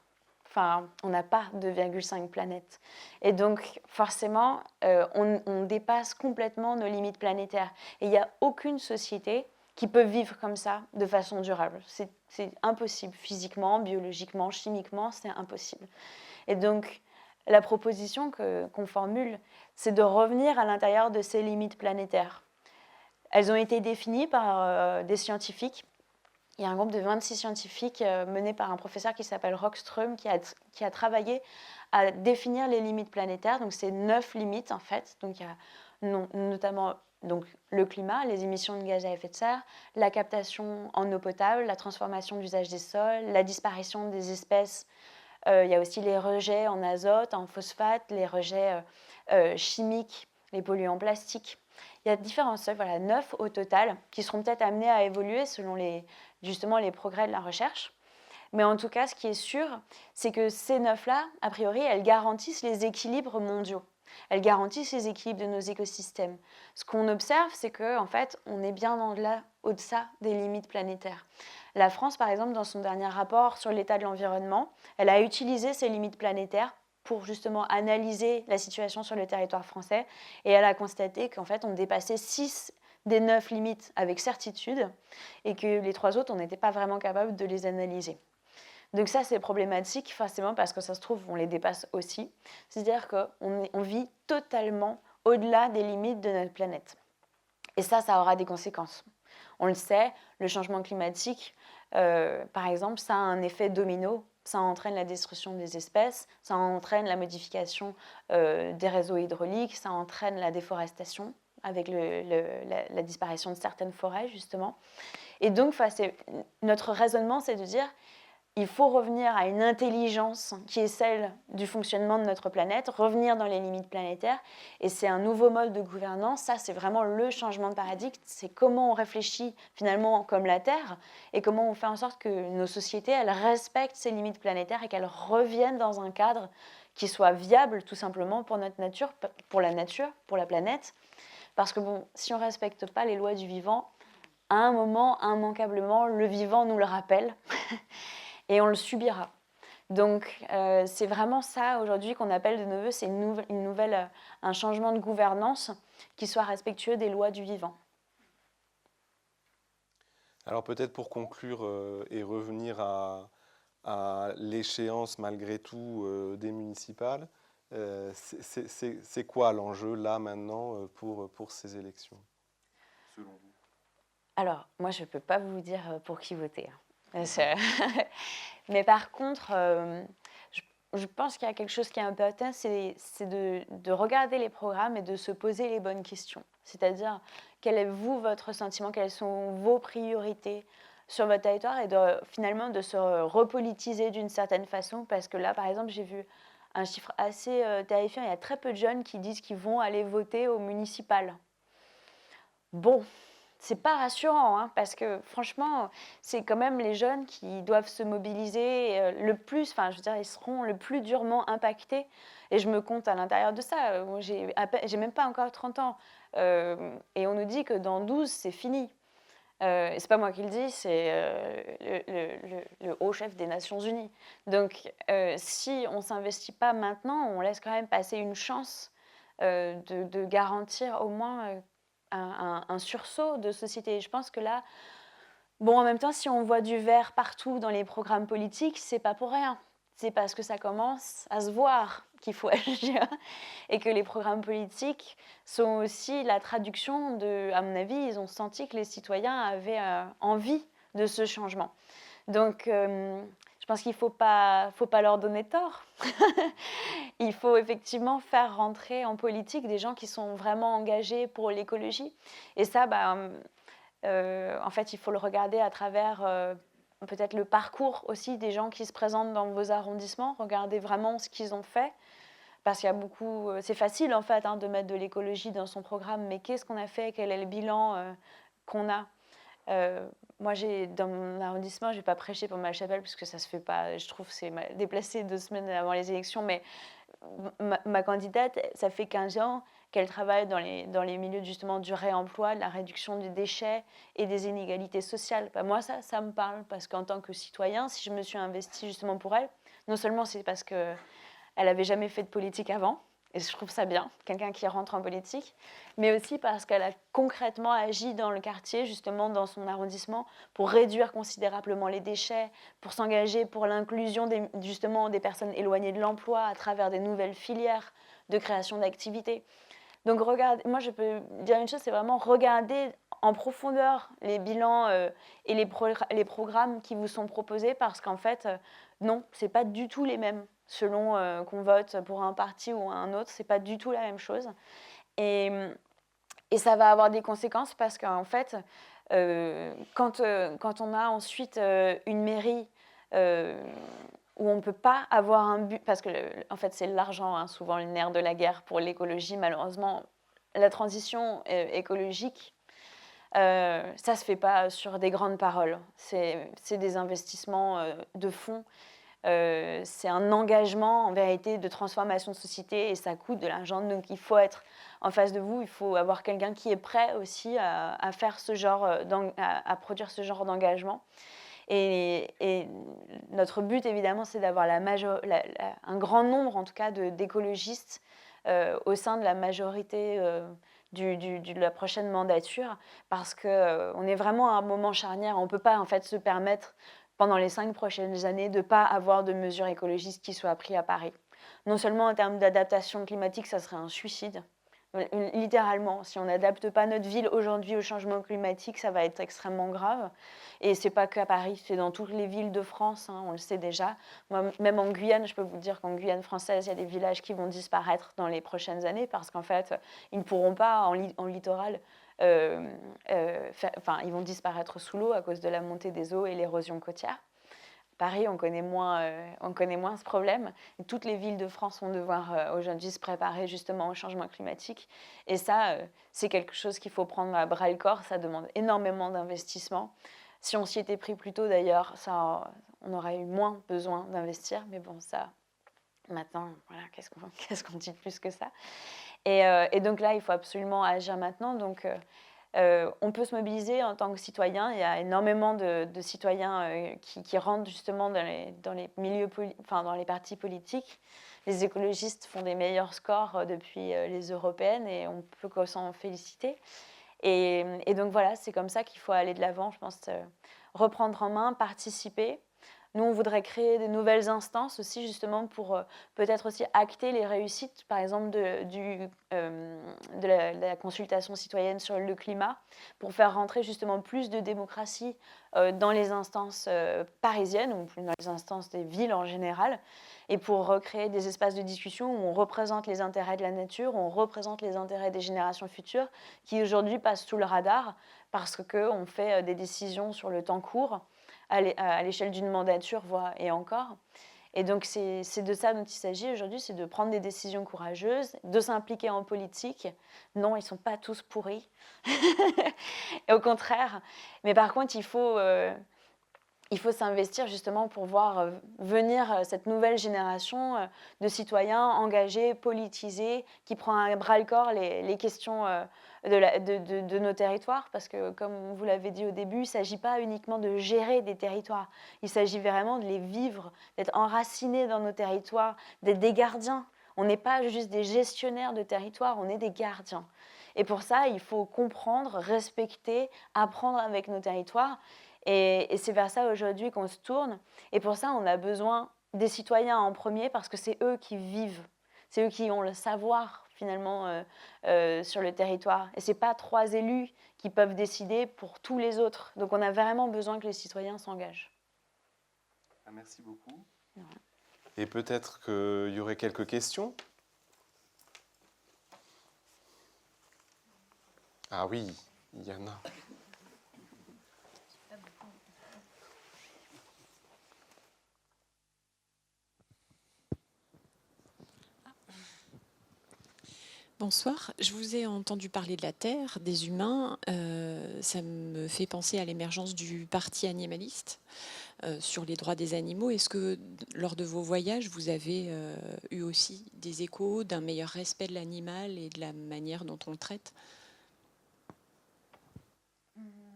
Enfin, on n'a pas 2,5 planètes. Et donc, forcément, on dépasse complètement nos limites planétaires. Et il n'y a aucune société qui peut vivre comme ça de façon durable. C'est impossible. Physiquement, biologiquement, chimiquement, c'est impossible. Et donc, la proposition qu'on formule, c'est de revenir à l'intérieur de ces limites planétaires. Elles ont été définies par des scientifiques il y a un groupe de 26 scientifiques mené par un professeur qui s'appelle Rockström qui a travaillé à définir les limites planétaires. Donc, c'est 9 limites, en fait. Donc, il y a notamment donc, le climat, les émissions de gaz à effet de serre, la captation en eau potable, la transformation d'usage des sols, la disparition des espèces. Il y a aussi les rejets en azote, en phosphate, les rejets chimiques, les polluants plastiques. Il y a différents seuils, voilà, 9 au total, qui seront peut-être amenés à évoluer selon justement les progrès de la recherche. Mais en tout cas, ce qui est sûr, c'est que ces 9-là, a priori, elles garantissent les équilibres mondiaux. Elles garantissent les équilibres de nos écosystèmes. Ce qu'on observe, c'est qu'en fait, on est bien au-delà des limites planétaires. La France, par exemple, dans son dernier rapport sur l'état de l'environnement, elle a utilisé ces limites planétaires pour justement analyser la situation sur le territoire français, et elle a constaté qu'en fait, on dépassait 6 des 9 limites avec certitude, et que les 3 autres, on n'était pas vraiment capable de les analyser. Donc ça, c'est problématique, forcément, parce que ça se trouve, on les dépasse aussi. C'est-à-dire qu'on vit totalement au-delà des limites de notre planète. Et ça aura des conséquences. On le sait, le changement climatique, par exemple, ça a un effet domino. Ça entraîne la destruction des espèces, ça entraîne la modification des réseaux hydrauliques, ça entraîne la déforestation avec la disparition de certaines forêts, justement. Et donc, notre raisonnement, c'est de dire il faut revenir à une intelligence qui est celle du fonctionnement de notre planète, revenir dans les limites planétaires. Et c'est un nouveau mode de gouvernance. Ça, c'est vraiment le changement de paradigme. C'est comment on réfléchit finalement comme la Terre et comment on fait en sorte que nos sociétés, elles respectent ces limites planétaires et qu'elles reviennent dans un cadre qui soit viable tout simplement pour notre nature, pour la planète. Parce que bon, si on ne respecte pas les lois du vivant, à un moment, immanquablement, le vivant nous le rappelle. Et on le subira. Donc, c'est vraiment ça aujourd'hui qu'on appelle de nos voeux, c'est un changement de gouvernance qui soit respectueux des lois du vivant. Alors peut-être pour conclure et revenir à l'échéance malgré tout des municipales, c'est quoi l'enjeu là maintenant pour ces élections, selon vous? Alors, moi je ne peux pas vous dire pour qui voter. Mais par contre, je pense qu'il y a quelque chose qui est important, c'est de regarder les programmes et de se poser les bonnes questions. C'est-à-dire, quel est votre sentiment, quelles sont vos priorités sur votre territoire, et finalement de se repolitiser d'une certaine façon. Parce que là, par exemple, j'ai vu un chiffre assez terrifiant. Il y a très peu de jeunes qui disent qu'ils vont aller voter au municipal. Bon, c'est pas rassurant, hein, parce que franchement, c'est quand même les jeunes qui doivent se mobiliser le plus, enfin, je veux dire, ils seront le plus durement impactés. Et je me compte à l'intérieur de ça. Moi, j'ai même pas encore 30 ans. Et on nous dit que dans 12, c'est fini. Et c'est pas moi qui le dis, c'est le haut chef des Nations Unies. Donc, si on s'investit pas maintenant, on laisse quand même passer une chance de garantir au moins un sursaut de société. Je pense que là, bon, en même temps, si on voit du vert partout dans les programmes politiques, c'est pas pour rien. C'est parce que ça commence à se voir qu'il faut agir, et que les programmes politiques sont aussi la traduction de, à mon avis, ils ont senti que les citoyens avaient envie de ce changement. Donc, je pense qu'il faut pas leur donner tort. Il faut effectivement faire rentrer en politique des gens qui sont vraiment engagés pour l'écologie. Et ça, en fait, il faut le regarder à travers peut-être le parcours aussi des gens qui se présentent dans vos arrondissements. Regardez vraiment ce qu'ils ont fait. Parce qu'il y a beaucoup... c'est facile, en fait, de mettre de l'écologie dans son programme, mais qu'est-ce qu'on a fait? Quel est le bilan qu'on a? Moi, dans mon arrondissement, je n'ai pas prêché pour ma chapelle, parce que ça ne se fait pas. Je trouve que c'est déplacé 2 semaines avant les élections, mais ma candidate, ça fait 15 ans qu'elle travaille dans les milieux justement du réemploi, de la réduction des déchets et des inégalités sociales. Moi, ça me parle, parce qu'en tant que citoyen, si je me suis investie justement pour elle, non seulement c'est parce que elle n'avait jamais fait de politique avant, et je trouve ça bien, quelqu'un qui rentre en politique, mais aussi parce qu'elle a concrètement agi dans le quartier, justement dans son arrondissement, pour réduire considérablement les déchets, pour s'engager pour l'inclusion justement des personnes éloignées de l'emploi à travers des nouvelles filières de création d'activités. Donc moi je peux dire une chose, c'est vraiment regarder en profondeur les bilans et les programmes qui vous sont proposés, parce qu'en fait, non, ce n'est pas du tout les mêmes. Selon qu'on vote pour un parti ou un autre, ce n'est pas du tout la même chose. Et ça va avoir des conséquences parce qu'en fait, quand on a ensuite une mairie où on ne peut pas avoir un but, parce que en fait c'est l'argent, hein, souvent le nerf de la guerre pour l'écologie, malheureusement, la transition écologique, ça ne se fait pas sur des grandes paroles, c'est des investissements de fonds. C'est un engagement en vérité de transformation de société et ça coûte de l'argent. Donc il faut être en face de vous, il faut avoir quelqu'un qui est prêt aussi à faire ce genre, à produire ce genre d'engagement. Et notre but évidemment, c'est d'avoir un grand nombre en tout cas d'écologistes au sein de la majorité de la prochaine mandature, parce qu'on est vraiment à un moment charnière. On ne peut pas en fait se permettre pendant les 5 prochaines années de ne pas avoir de mesures écologistes qui soient prises à Paris. Non seulement en termes d'adaptation climatique, ça serait un suicide. Littéralement, si on n'adapte pas notre ville aujourd'hui au changement climatique, ça va être extrêmement grave. Et ce n'est pas qu'à Paris, c'est dans toutes les villes de France, hein, on le sait déjà. Moi, même en Guyane, je peux vous dire qu'en Guyane française, il y a des villages qui vont disparaître dans les prochaines années parce qu'en fait, ils ne pourront pas, en littoral, ils vont disparaître sous l'eau à cause de la montée des eaux et l'érosion côtière. Paris, on connaît moins ce problème. Et toutes les villes de France vont devoir aujourd'hui se préparer justement au changement climatique. Et ça, c'est quelque chose qu'il faut prendre à bras-le-corps. Ça demande énormément d'investissement. Si on s'y était pris plus tôt, d'ailleurs, on aurait eu moins besoin d'investir. Mais bon, ça, maintenant, voilà, qu'est-ce qu'on dit de plus que ça ? Et donc là, il faut absolument agir maintenant. Donc, on peut se mobiliser en tant que citoyen. Il y a énormément de citoyens qui rentrent justement dans les milieux, dans les partis politiques. Les écologistes font des meilleurs scores depuis les européennes et on peut que s'en féliciter. Et donc voilà, c'est comme ça qu'il faut aller de l'avant, je pense, reprendre en main, participer. Nous, on voudrait créer de nouvelles instances aussi, justement, pour peut-être aussi acter les réussites, par exemple, de la consultation citoyenne sur le climat, pour faire rentrer justement plus de démocratie dans les instances parisiennes, ou dans les instances des villes en général, et pour recréer des espaces de discussion où on représente les intérêts de la nature, où on représente les intérêts des générations futures, qui aujourd'hui passent sous le radar, parce qu'on fait des décisions sur le temps court, à l'échelle d'une mandature, voire et encore. Et donc, c'est de ça dont il s'agit aujourd'hui, c'est de prendre des décisions courageuses, de s'impliquer en politique. Non, ils ne sont pas tous pourris. Et au contraire. Mais par contre, il faut s'investir justement pour voir venir cette nouvelle génération de citoyens engagés, politisés, qui prend à bras-le-corps les questions de nos territoires. Parce que, comme vous l'avez dit au début, il ne s'agit pas uniquement de gérer des territoires. Il s'agit vraiment de les vivre, d'être enracinés dans nos territoires, d'être des gardiens. On n'est pas juste des gestionnaires de territoires, on est des gardiens. Et pour ça, il faut comprendre, respecter, apprendre avec nos territoires. Et c'est vers ça aujourd'hui qu'on se tourne. Et pour ça, on a besoin des citoyens en premier, parce que c'est eux qui vivent. C'est eux qui ont le savoir, finalement, sur le territoire. Et ce n'est pas 3 élus qui peuvent décider pour tous les autres. Donc on a vraiment besoin que les citoyens s'engagent. Merci beaucoup. Ouais. Et peut-être qu'il y aurait quelques questions ? Ah oui, il y en a. Bonsoir, je vous ai entendu parler de la Terre, des humains. Ça me fait penser à l'émergence du parti animaliste sur les droits des animaux. Est-ce que lors de vos voyages, vous avez eu aussi des échos d'un meilleur respect de l'animal et de la manière dont on le traite ?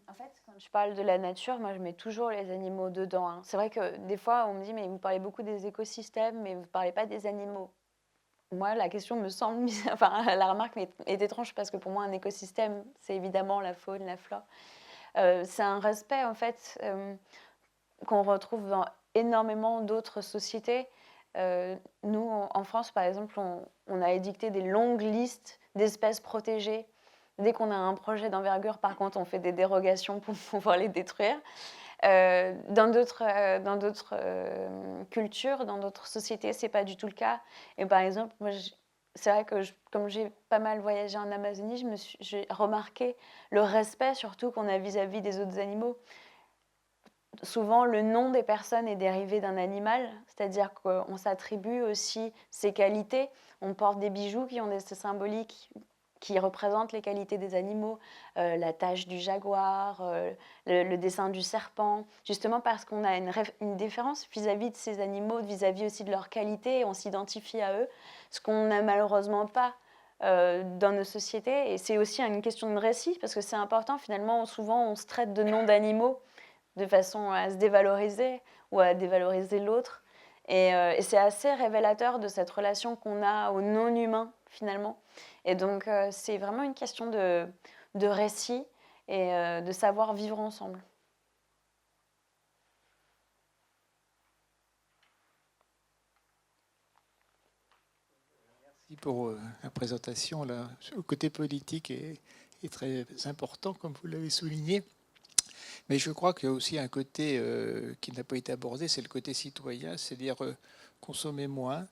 En fait, quand je parle de la nature, moi je mets toujours les animaux dedans, hein. C'est vrai que des fois on me dit mais vous parlez beaucoup des écosystèmes, mais vous ne parlez pas des animaux. Moi, la question me semble, enfin, la remarque est étrange, parce que pour moi, un écosystème, c'est évidemment la faune, la flore. C'est un respect, en fait, qu'on retrouve dans énormément d'autres sociétés. Nous, en France, par exemple, on a édicté des longues listes d'espèces protégées Dès qu'on a un projet d'envergure, par contre, on fait des dérogations pour pouvoir les détruire. Dans d'autres cultures, dans d'autres sociétés, c'est pas du tout le cas. Et par exemple, moi, c'est vrai que comme j'ai pas mal voyagé en Amazonie, j'ai remarqué le respect surtout qu'on a vis-à-vis des autres animaux. Souvent, le nom des personnes est dérivé d'un animal, c'est-à-dire qu'on s'attribue aussi ses qualités. On porte des bijoux qui ont des symboliques qui représentent les qualités des animaux, la tache du jaguar, le dessin du serpent, justement parce qu'on a une différence vis-à-vis de ces animaux, vis-à-vis aussi de leurs qualités, et on s'identifie à eux, ce qu'on n'a malheureusement pas dans nos sociétés. Et c'est aussi une question de récit, parce que c'est important, finalement, souvent on se traite de noms d'animaux de façon à se dévaloriser ou à dévaloriser l'autre. Et c'est assez révélateur de cette relation qu'on a au non-humain, finalement. Et donc, c'est vraiment une question de récit et de savoir vivre ensemble. Merci pour la présentation. Là. Le côté politique est très important, comme vous l'avez souligné. Mais je crois qu'il y a aussi un côté qui n'a pas été abordé, c'est le côté citoyen, c'est-à-dire consommer moins,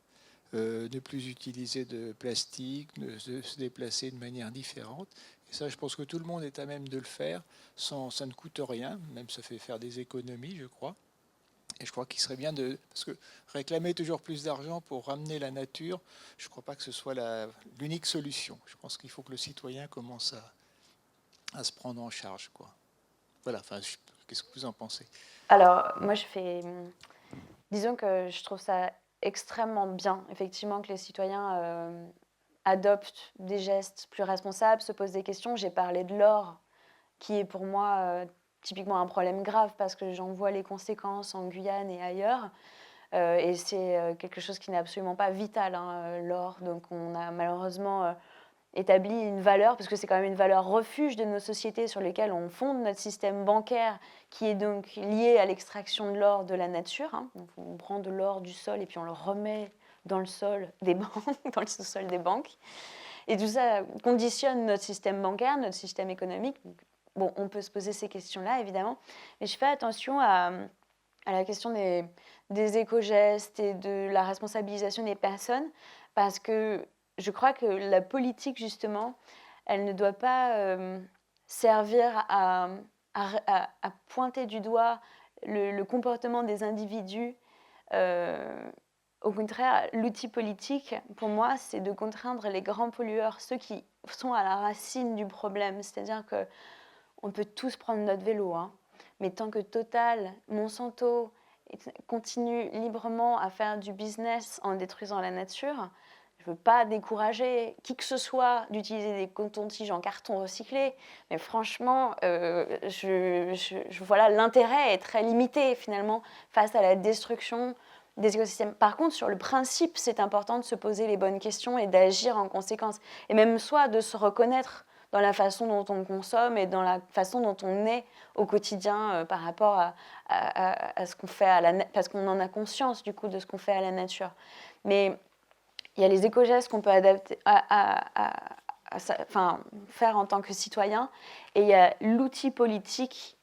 ne plus utiliser de plastique, de se déplacer de manière différente. Et ça, je pense que tout le monde est à même de le faire, ça ne coûte rien, même ça fait faire des économies, je crois. Et je crois qu'il serait bien de... Parce que réclamer toujours plus d'argent pour ramener la nature, je ne crois pas que ce soit l'unique solution. Je pense qu'il faut que le citoyen commence à se prendre en charge, quoi. Voilà, enfin, qu'est-ce que vous en pensez? Alors, moi, disons que je trouve ça extrêmement bien, effectivement, que les citoyens adoptent des gestes plus responsables, se posent des questions. J'ai parlé de l'or, qui est pour moi typiquement un problème grave, parce que j'en vois les conséquences en Guyane et ailleurs. Et c'est quelque chose qui n'est absolument pas vital, hein, l'or. Donc on a malheureusement établi une valeur, parce que c'est quand même une valeur refuge de nos sociétés sur lesquelles on fonde notre système bancaire, qui est donc lié à l'extraction de l'or de la nature. Hein. Donc on prend de l'or du sol et puis on le remet dans le sol des banques, dans le sous-sol des banques. Et tout ça conditionne notre système bancaire, notre système économique. Donc, bon, on peut se poser ces questions-là, évidemment, mais je fais attention à la question des éco-gestes et de la responsabilisation des personnes, parce que je crois que la politique, justement, elle ne doit pas servir à pointer du doigt le comportement des individus. Au contraire, l'outil politique, pour moi, c'est de contraindre les grands pollueurs, ceux qui sont à la racine du problème. C'est-à-dire qu'on peut tous prendre notre vélo, hein, mais tant que Total, Monsanto continuent librement à faire du business en détruisant la nature, je ne veux pas décourager qui que ce soit d'utiliser des cotons-tiges en carton recyclé, mais franchement, voilà, l'intérêt est très limité finalement face à la destruction des écosystèmes. Par contre, sur le principe, c'est important de se poser les bonnes questions et d'agir en conséquence. Et même soit de se reconnaître dans la façon dont on consomme et dans la façon dont on est au quotidien par rapport à ce qu'on fait à la nature, parce qu'on en a conscience du coup de ce qu'on fait à la nature. Mais il y a les éco-gestes qu'on peut adapter faire en tant que citoyen, et il y a l'outil politique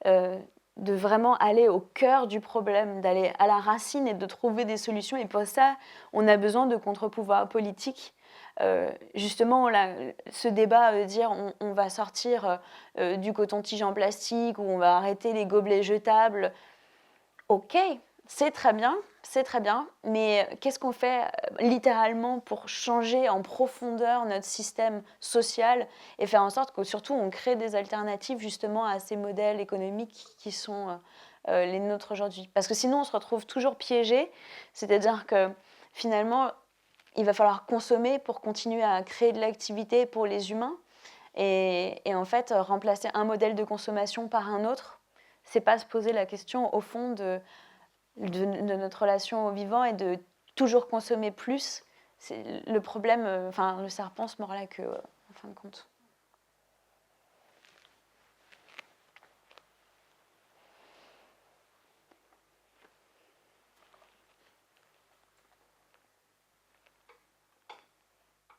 de vraiment aller au cœur du problème, d'aller à la racine et de trouver des solutions. Et pour ça, on a besoin de contre-pouvoirs politiques. Justement, là, ce débat de dire on va sortir du coton-tige en plastique ou on va arrêter les gobelets jetables, ok, c'est très bien, mais qu'est-ce qu'on fait littéralement pour changer en profondeur notre système social et faire en sorte que surtout on crée des alternatives justement à ces modèles économiques qui sont les nôtres aujourd'hui? Parce que sinon on se retrouve toujours piégé, c'est-à-dire que finalement il va falloir consommer pour continuer à créer de l'activité pour les humains, et en fait remplacer un modèle de consommation par un autre, c'est pas se poser la question au fond de notre relation au vivant et de toujours consommer plus. C'est le problème, le serpent se mord la queue, en fin de compte.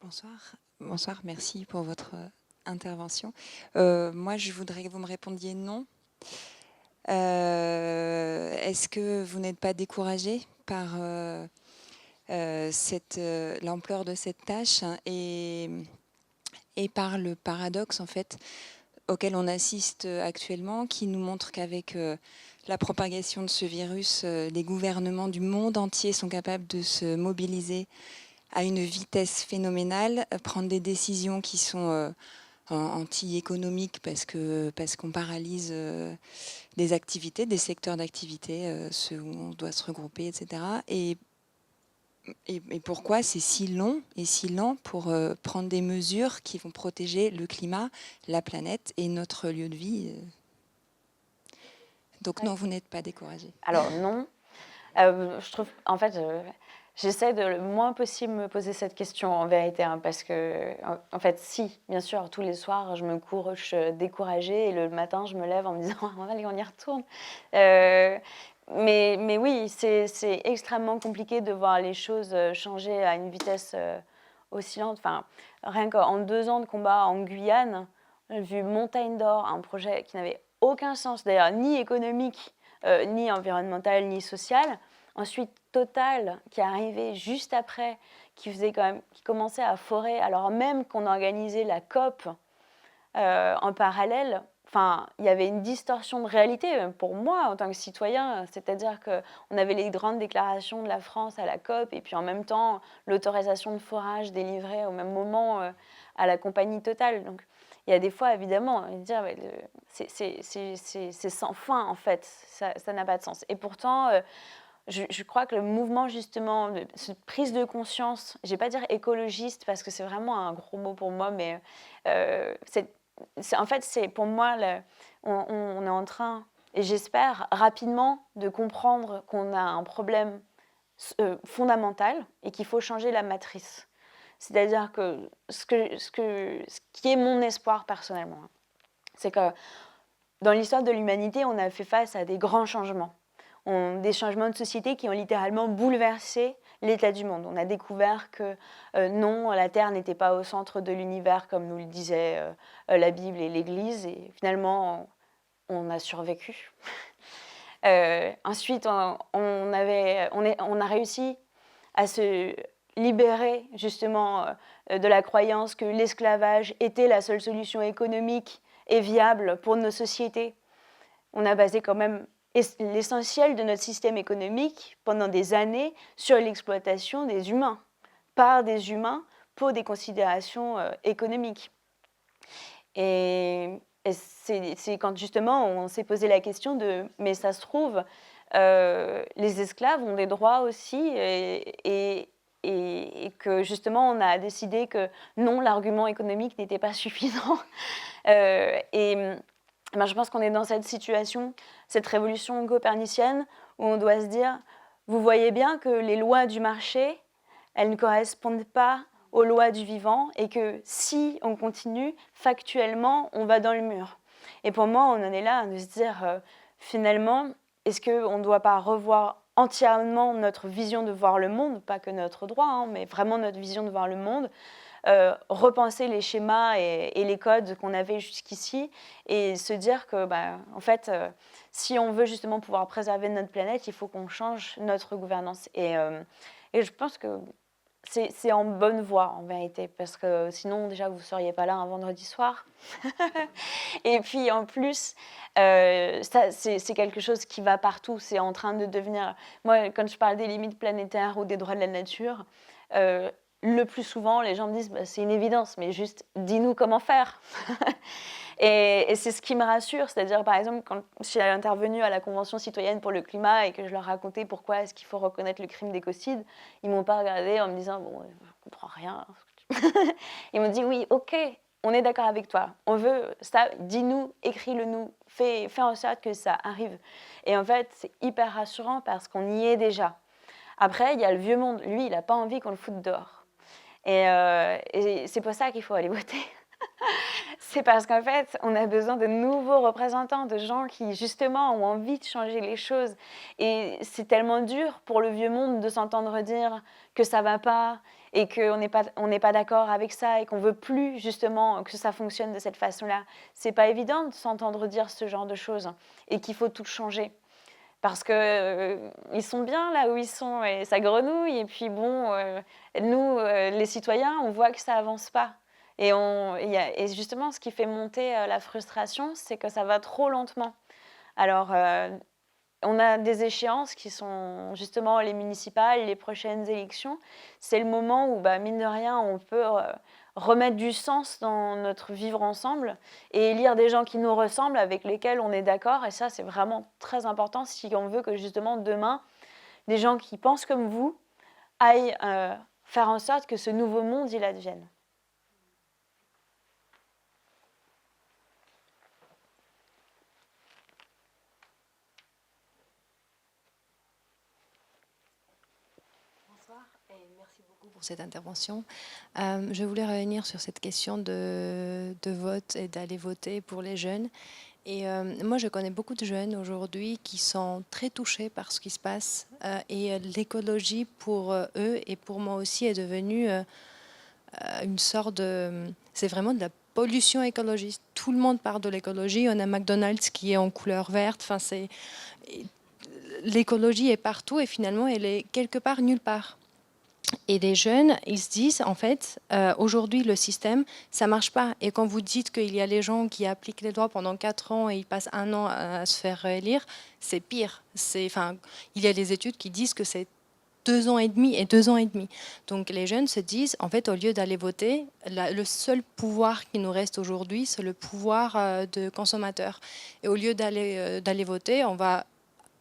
Bonsoir. Bonsoir, merci pour votre intervention. Moi, je voudrais que vous me répondiez non. Est-ce que vous n'êtes pas découragé par l'ampleur de cette tâche et par le paradoxe en fait auquel on assiste actuellement, qui nous montre qu'avec la propagation de ce virus, les gouvernements du monde entier sont capables de se mobiliser à une vitesse phénoménale, prendre des décisions qui sont anti-économiques parce qu'on paralyse des activités, des secteurs d'activité, ceux où on doit se regrouper, etc. Et pourquoi c'est si long et si lent pour prendre des mesures qui vont protéger le climat, la planète et notre lieu de vie. Donc non, vous n'êtes pas découragé. Alors non, je trouve, en fait, j'essaie de le moins possible me poser cette question en vérité, hein, parce que, en fait, si, bien sûr, tous les soirs, je me couche découragée et le matin, je me lève en me disant, allez, on y retourne. Mais oui, c'est extrêmement compliqué de voir les choses changer à une vitesse oscillante. Enfin, rien qu'en 2 ans de combat en Guyane, j'ai vu Montagne d'Or, un projet qui n'avait aucun sens, d'ailleurs, ni économique, ni environnemental, ni social. Ensuite, Total, qui est arrivé juste après, qui commençait à forer, alors même qu'on organisait la COP en parallèle. Enfin, il y avait une distorsion de réalité pour moi en tant que citoyen, c'est-à-dire qu'on avait les grandes déclarations de la France à la COP et puis en même temps l'autorisation de forage délivrée au même moment à la compagnie Total. Donc il y a des fois évidemment dire c'est sans fin en fait, ça n'a pas de sens. Et pourtant je crois que le mouvement justement, cette prise de conscience, je ne vais pas dire écologiste parce que c'est vraiment un gros mot pour moi, mais en fait, c'est pour moi, on est en train, et j'espère rapidement, de comprendre qu'on a un problème fondamental et qu'il faut changer la matrice. C'est-à-dire que ce qui est mon espoir personnellement, c'est que dans l'histoire de l'humanité, on a fait face à des grands changements. Des changements de société qui ont littéralement bouleversé l'état du monde. On a découvert que non, la Terre n'était pas au centre de l'univers comme nous le disaient la Bible et l'Église, et finalement, on a survécu. Ensuite, on a réussi à se libérer justement de la croyance que l'esclavage était la seule solution économique et viable pour nos sociétés. On a basé quand même l'essentiel de notre système économique pendant des années sur l'exploitation des humains, par des humains pour des considérations économiques. Et c'est quand justement on s'est posé la question de « mais ça se trouve, les esclaves ont des droits aussi » et que justement on a décidé que non, l'argument économique n'était pas suffisant. Je pense qu'on est dans cette situation, cette révolution copernicienne, où on doit se dire, vous voyez bien que les lois du marché, elles ne correspondent pas aux lois du vivant, et que si on continue, factuellement, on va dans le mur. Et pour moi, on en est là, de se dire, finalement, est-ce qu'on ne doit pas revoir entièrement notre vision de voir le monde, pas que notre droit, mais vraiment notre vision de voir le monde, repenser les schémas et les codes qu'on avait jusqu'ici et se dire que, en fait, si on veut justement pouvoir préserver notre planète, il faut qu'on change notre gouvernance. Et je pense que c'est en bonne voie, en vérité, parce que sinon, déjà, vous ne seriez pas là un vendredi soir. Et puis, en plus, ça, c'est quelque chose qui va partout. C'est en train de devenir... Moi, quand je parle des limites planétaires ou des droits de la nature, le plus souvent, les gens me disent c'est une évidence, mais juste dis-nous comment faire. Et c'est ce qui me rassure, c'est-à-dire par exemple quand je suis intervenue à la Convention citoyenne pour le climat et que je leur racontais pourquoi est-ce qu'il faut reconnaître le crime d'écocide, ils m'ont pas regardé en me disant bon, je comprends rien. Ils m'ont dit oui, ok, on est d'accord avec toi, on veut ça, dis-nous, écris-le-nous, fais en sorte que ça arrive. Et en fait, c'est hyper rassurant parce qu'on y est déjà. Après, il y a le vieux monde, lui, il n'a pas envie qu'on le foute dehors. Et c'est pour ça qu'il faut aller voter. C'est parce qu'en fait, on a besoin de nouveaux représentants, de gens qui, justement, ont envie de changer les choses. Et c'est tellement dur pour le vieux monde de s'entendre dire que ça ne va pas et qu'on n'est pas d'accord avec ça et qu'on veut plus justement que ça fonctionne de cette façon-là. C'est pas évident de s'entendre dire ce genre de choses et qu'il faut tout changer. Parce que ils sont bien là où ils sont et ça grenouille. Et puis bon, nous, les citoyens, on voit que ça avance pas. Et justement, ce qui fait monter la frustration, c'est que ça va trop lentement. Alors, on a des échéances qui sont justement les municipales, les prochaines élections. C'est le moment où, mine de rien, on peut remettre du sens dans notre vivre ensemble et élire des gens qui nous ressemblent, avec lesquels on est d'accord. Et ça, c'est vraiment très important si on veut que justement demain, des gens qui pensent comme vous aillent faire en sorte que ce nouveau monde, il advienne. Bonsoir et merci beaucoup pour cette intervention. Je voulais revenir sur cette question de vote et d'aller voter pour les jeunes. Et moi, je connais beaucoup de jeunes aujourd'hui qui sont très touchés par ce qui se passe. Et l'écologie, pour eux et pour moi aussi, est devenue une sorte de... C'est vraiment de la pollution écologiste. Tout le monde parle de l'écologie. On a McDonald's qui est en couleur verte. Enfin, l'écologie est partout et finalement, elle est quelque part nulle part. Et les jeunes, ils se disent, en fait, aujourd'hui, le système, ça ne marche pas. Et quand vous dites qu'il y a les gens qui appliquent les lois pendant 4 ans et ils passent 1 an à se faire réélire, c'est pire. Il y a des études qui disent que c'est 2 ans et demi et 2 ans et demi. Donc les jeunes se disent, en fait, au lieu d'aller voter, le seul pouvoir qui nous reste aujourd'hui, c'est le pouvoir de consommateur. Et au lieu d'aller voter, on va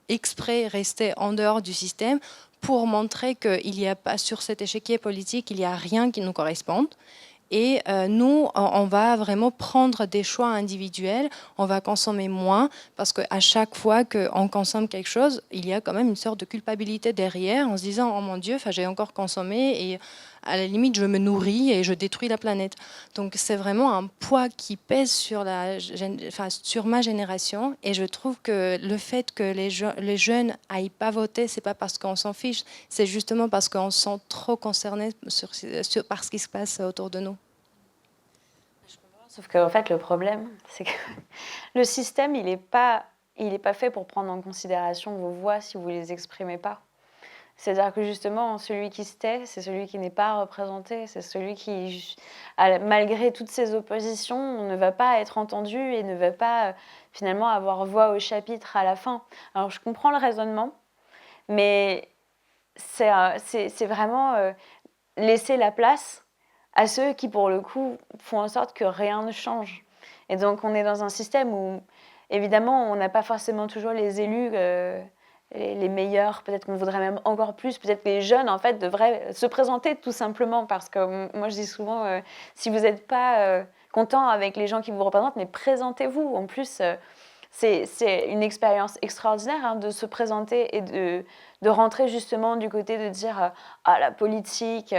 exprès rester en dehors du système pour montrer qu'il n'y a pas, sur cet échiquier politique, il n'y a rien qui nous corresponde. Et nous, on va vraiment prendre des choix individuels, on va consommer moins, parce qu'à chaque fois qu'on consomme quelque chose, il y a quand même une sorte de culpabilité derrière, en se disant « Oh mon Dieu, j'ai encore consommé et à la limite, je me nourris et je détruis la planète. » Donc c'est vraiment un poids qui pèse sur ma génération. Et je trouve que le fait que les jeunes n'aillent pas voter, c'est pas parce qu'on s'en fiche, c'est justement parce qu'on se sent trop concerné par ce qui se passe autour de nous. Sauf qu'en fait, le problème, c'est que le système, il n'est pas fait pour prendre en considération vos voix si vous ne les exprimez pas. C'est-à-dire que justement, celui qui se tait, c'est celui qui n'est pas représenté, c'est celui qui, malgré toutes ses oppositions, ne va pas être entendu et ne va pas finalement avoir voix au chapitre à la fin. Alors je comprends le raisonnement, mais c'est vraiment laisser la place à ceux qui, pour le coup, font en sorte que rien ne change. Et donc, on est dans un système où, évidemment, on n'a pas forcément toujours les élus les meilleurs. Peut-être qu'on voudrait même encore plus. Peut-être que les jeunes, en fait, devraient se présenter tout simplement. Parce que moi, je dis souvent, si vous n'êtes pas content avec les gens qui vous représentent, mais présentez-vous. En plus, c'est une expérience extraordinaire de se présenter et de rentrer justement du côté de dire « Ah, la politique...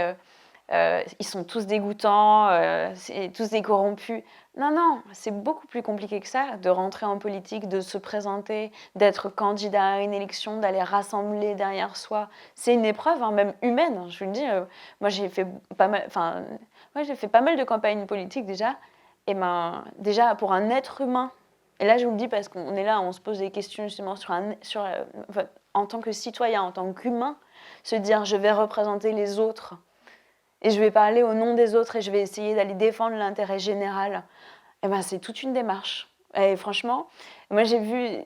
ils sont tous dégoûtants, c'est tous des corrompus. » Non, non, c'est beaucoup plus compliqué que ça, de rentrer en politique, de se présenter, d'être candidat à une élection, d'aller rassembler derrière soi. C'est une épreuve, même humaine. Je vous le dis, moi j'ai fait pas mal de campagnes politiques déjà. Et déjà, pour un être humain, et là je vous le dis parce qu'on est là, on se pose des questions justement en tant que citoyen, en tant qu'humain, se dire je vais représenter les autres. Et je vais parler au nom des autres et je vais essayer d'aller défendre l'intérêt général. C'est toute une démarche. Et franchement, moi j'ai vu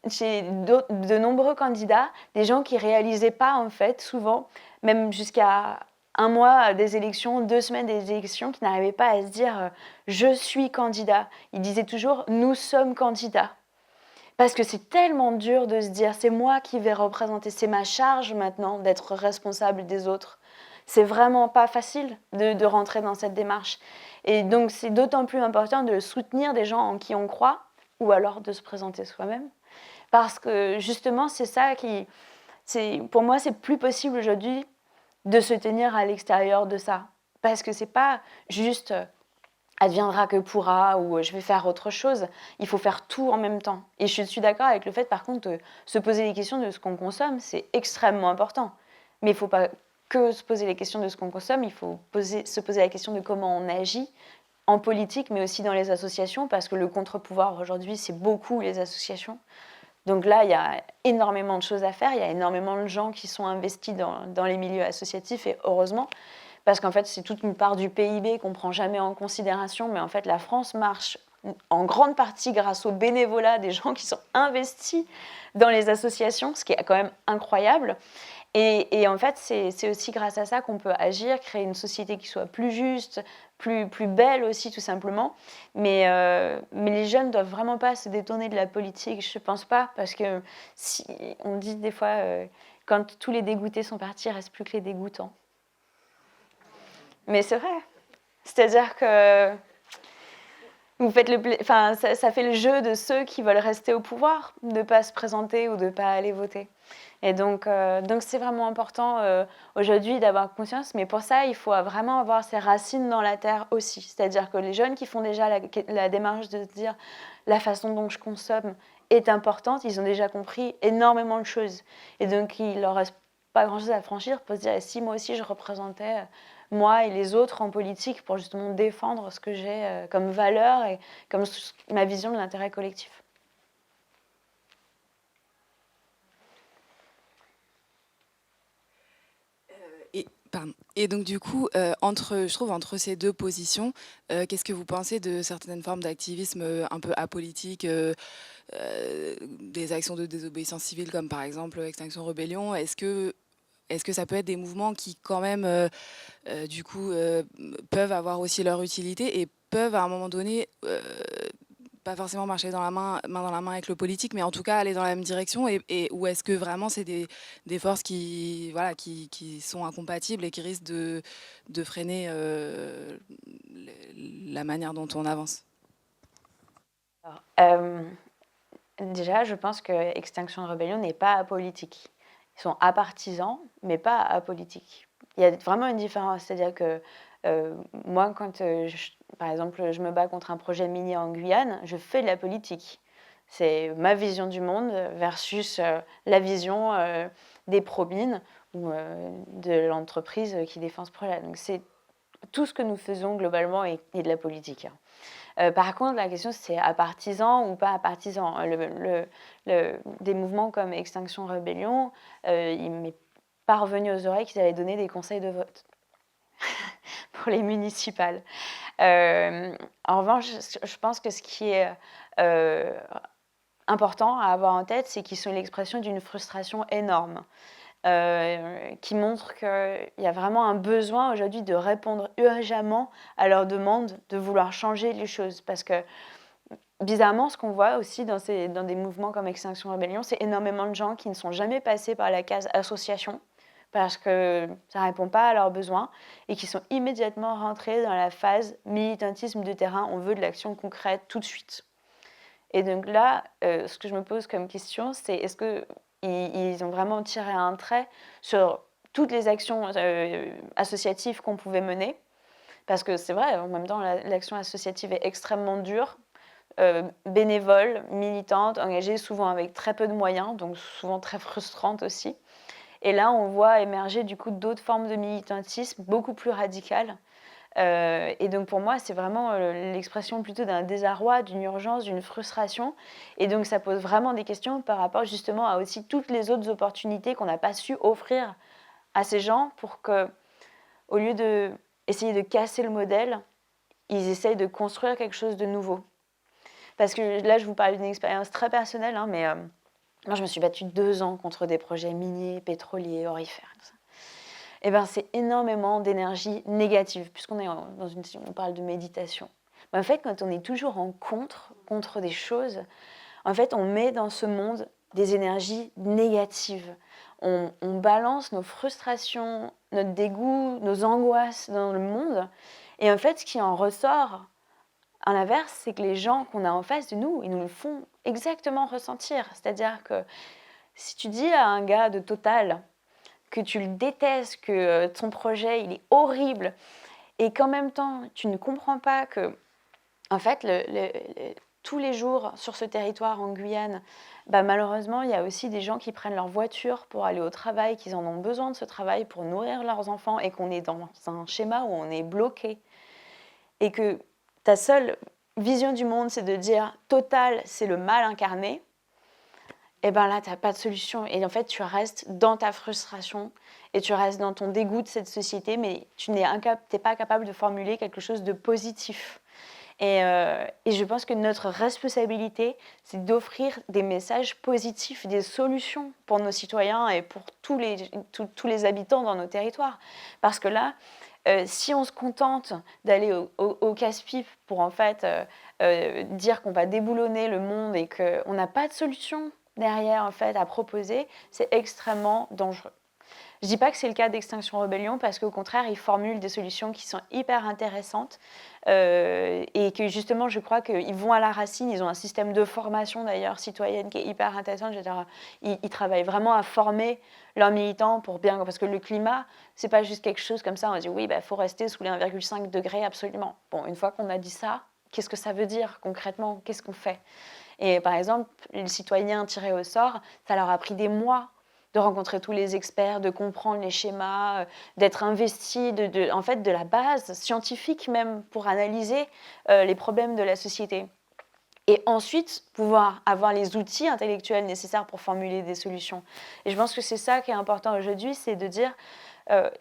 chez de nombreux candidats des gens qui ne réalisaient pas, en fait, souvent, même jusqu'à 1 mois des élections, 2 semaines des élections, qui n'arrivaient pas à se dire « je suis candidat ». Ils disaient toujours « nous sommes candidats ». Parce que c'est tellement dur de se dire « c'est moi qui vais représenter, c'est ma charge maintenant d'être responsable des autres ». C'est vraiment pas facile de rentrer dans cette démarche. Et donc, c'est d'autant plus important de soutenir des gens en qui on croit, ou alors de se présenter soi-même. Parce que justement, c'est ça pour moi, c'est plus possible aujourd'hui de se tenir à l'extérieur de ça. Parce que c'est pas juste adviendra que pourra ou je vais faire autre chose. Il faut faire tout en même temps. Et je suis d'accord avec le fait, par contre, de se poser les questions de ce qu'on consomme, c'est extrêmement important. Mais il ne faut pas que se poser les questions de ce qu'on consomme, il faut se poser la question de comment on agit en politique, mais aussi dans les associations, parce que le contre-pouvoir aujourd'hui, c'est beaucoup les associations. Donc là, il y a énormément de choses à faire, il y a énormément de gens qui sont investis dans les milieux associatifs, et heureusement, parce qu'en fait, c'est toute une part du PIB qu'on ne prend jamais en considération, mais en fait, la France marche en grande partie grâce au bénévolat des gens qui sont investis dans les associations, ce qui est quand même incroyable. Et en fait, c'est aussi grâce à ça qu'on peut agir, créer une société qui soit plus juste, plus belle aussi, tout simplement. Mais les jeunes ne doivent vraiment pas se détourner de la politique, je ne pense pas, parce que on dit des fois, quand tous les dégoûtés sont partis, il ne reste plus que les dégoûtants. Mais c'est vrai. C'est-à-dire que vous faites ça fait le jeu de ceux qui veulent rester au pouvoir, de ne pas se présenter ou de ne pas aller voter. Et donc c'est vraiment important aujourd'hui d'avoir conscience, mais pour ça, il faut vraiment avoir ses racines dans la terre aussi. C'est-à-dire que les jeunes qui font déjà la démarche de se dire la façon dont je consomme est importante, ils ont déjà compris énormément de choses. Et donc, il ne leur reste pas grand-chose à franchir pour se dire, si moi aussi je représentais moi et les autres en politique pour justement défendre ce que j'ai comme valeur et comme ma vision de l'intérêt collectif. Et donc du coup, je trouve entre ces deux positions, qu'est-ce que vous pensez de certaines formes d'activisme un peu apolitique, des actions de désobéissance civile comme par exemple Extinction Rebellion? Est-ce que ça peut être des mouvements qui quand même, du coup, peuvent avoir aussi leur utilité et peuvent à un moment donné pas forcément marcher main dans la main avec le politique, mais en tout cas aller dans la même direction, ou est-ce que vraiment c'est des forces qui sont incompatibles et qui risquent de freiner la manière dont on avance? Alors, déjà, je pense que Extinction Rebellion n'est pas apolitique. Ils sont apartisans, mais pas apolitiques. Il y a vraiment une différence, c'est-à-dire que moi, quand, par exemple, je me bats contre un projet minier en Guyane, je fais de la politique. C'est ma vision du monde versus la vision des pro-mines ou de l'entreprise qui défend ce projet. Donc, c'est tout ce que nous faisons globalement est de la politique. Par contre, la question, c'est apartisan ou pas apartisan. Des mouvements comme Extinction Rebellion, il m'est pas revenu aux oreilles qu'ils avaient donné des conseils de vote pour les municipales. En revanche, je pense que ce qui est important à avoir en tête, c'est qu'ils sont l'expression d'une frustration énorme, qui montre qu'il y a vraiment un besoin aujourd'hui de répondre urgemment à leur demande de vouloir changer les choses. Parce que, bizarrement, ce qu'on voit aussi dans des mouvements comme Extinction Rebellion, c'est énormément de gens qui ne sont jamais passés par la case association, parce que ça ne répond pas à leurs besoins, et qui sont immédiatement rentrés dans la phase militantisme de terrain, on veut de l'action concrète tout de suite. Et donc là, ce que je me pose comme question, c'est est-ce qu'ils ont vraiment tiré un trait sur toutes les actions associatives qu'on pouvait mener? Parce que c'est vrai, en même temps, l'action associative est extrêmement dure, bénévole, militante, engagée, souvent avec très peu de moyens, donc souvent très frustrante aussi. Et là, on voit émerger du coup d'autres formes de militantisme beaucoup plus radicales. Et donc pour moi, c'est vraiment l'expression plutôt d'un désarroi, d'une urgence, d'une frustration. Et donc ça pose vraiment des questions par rapport justement à aussi toutes les autres opportunités qu'on n'a pas su offrir à ces gens pour que, au lieu d'essayer de casser le modèle, ils essayent de construire quelque chose de nouveau. Parce que là, je vous parle d'une expérience très personnelle, hein, mais moi, je me suis battue 2 ans contre des projets miniers, pétroliers, aurifères. Tout ça. Et ben, c'est énormément d'énergie négative, puisqu'on est on parle de méditation. Mais en fait, quand on est toujours en contre des choses, en fait, on met dans ce monde des énergies négatives. On balance nos frustrations, notre dégoût, nos angoisses dans le monde. Et en fait, ce qui en ressort, à l'inverse, c'est que les gens qu'on a en face de nous, ils nous le font exactement ressentir. C'est-à-dire que si tu dis à un gars de Total que tu le détestes, que ton projet il est horrible, et qu'en même temps tu ne comprends pas que en fait tous les jours sur ce territoire en Guyane, malheureusement, il y a aussi des gens qui prennent leur voiture pour aller au travail, qu'ils en ont besoin de ce travail pour nourrir leurs enfants et qu'on est dans un schéma où on est bloqué. Et que ta seule vision du monde, c'est de dire « Total, c'est le mal incarné », et là, tu n'as pas de solution. Et en fait, tu restes dans ta frustration et tu restes dans ton dégoût de cette société, mais tu n'es pas capable de formuler quelque chose de positif. Et je pense que notre responsabilité, c'est d'offrir des messages positifs, des solutions pour nos citoyens et pour tous les habitants dans nos territoires. Parce que là, si on se contente d'aller au casse-pipe pour en fait dire qu'on va déboulonner le monde et qu'on n'a pas de solution derrière en fait à proposer, c'est extrêmement dangereux. Je ne dis pas que c'est le cas d'Extinction Rebellion parce qu'au contraire, ils formulent des solutions qui sont hyper intéressantes et que justement, je crois qu'ils vont à la racine. Ils ont un système de formation d'ailleurs citoyenne qui est hyper intéressant. Ils travaillent vraiment à former leurs militants pour bien... Parce que le climat, ce n'est pas juste quelque chose comme ça. On dit oui, faut rester sous les 1,5 degrés absolument. Bon, une fois qu'on a dit ça, qu'est-ce que ça veut dire concrètement? Qu'est-ce qu'on fait? Et par exemple, les citoyens tirés au sort, ça leur a pris des mois de rencontrer tous les experts, de comprendre les schémas, d'être investis en fait, de la base scientifique même pour analyser les problèmes de la société. Et ensuite, pouvoir avoir les outils intellectuels nécessaires pour formuler des solutions. Et je pense que c'est ça qui est important aujourd'hui, c'est de dire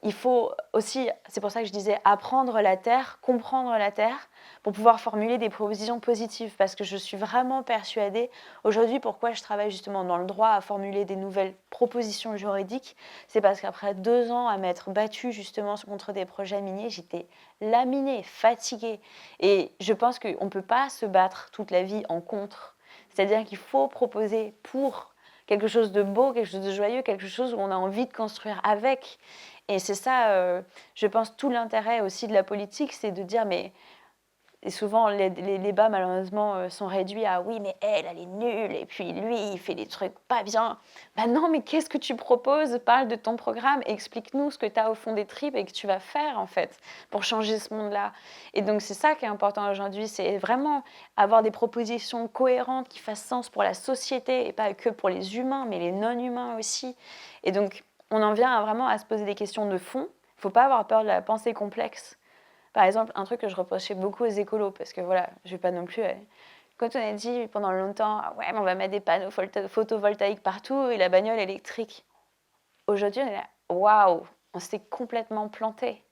il faut aussi, c'est pour ça que je disais, apprendre la Terre, comprendre la Terre, pour pouvoir formuler des propositions positives. Parce que je suis vraiment persuadée, aujourd'hui, pourquoi je travaille justement dans le droit à formuler des nouvelles propositions juridiques, c'est parce qu'après 2 ans à m'être battue justement contre des projets miniers, j'étais laminée, fatiguée. Et je pense qu'on ne peut pas se battre toute la vie en contre. C'est-à-dire qu'il faut proposer pour quelque chose de beau, quelque chose de joyeux, quelque chose où on a envie de construire avec. Et c'est ça, je pense, tout l'intérêt aussi de la politique, c'est de dire, mais... Et souvent, les débats, malheureusement, sont réduits à « oui, mais elle est nulle, et puis lui, il fait des trucs pas bien ». Non, mais qu'est-ce que tu proposes? Parle de ton programme, explique-nous ce que tu as au fond des tripes et que tu vas faire, en fait, pour changer ce monde-là. Et donc, c'est ça qui est important aujourd'hui, c'est vraiment avoir des propositions cohérentes qui fassent sens pour la société, et pas que pour les humains, mais les non-humains aussi. Et donc, on en vient vraiment à se poser des questions de fond. Il ne faut pas avoir peur de la pensée complexe. Par exemple, un truc que je reprochais beaucoup aux écolos, parce que voilà, je vais pas non plus... Quand on a dit pendant longtemps, « ouais, mais on va mettre des panneaux photovoltaïques partout et la bagnole électrique », aujourd'hui, on est là, waouh, on s'est complètement planté.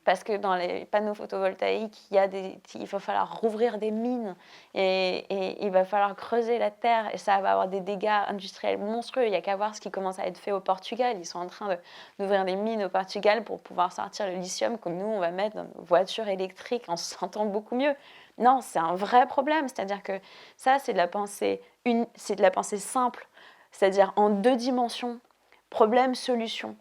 Parce que dans les panneaux photovoltaïques, il va falloir rouvrir des mines et il va falloir creuser la terre et ça va avoir des dégâts industriels monstrueux. Il n'y a qu'à voir ce qui commence à être fait au Portugal. Ils sont en train d'ouvrir des mines au Portugal pour pouvoir sortir le lithium que nous, on va mettre dans nos voitures électriques en se sentant beaucoup mieux. Non, c'est un vrai problème. C'est-à-dire que ça, c'est de la pensée simple, c'est-à-dire en 2 dimensions, problème-solution,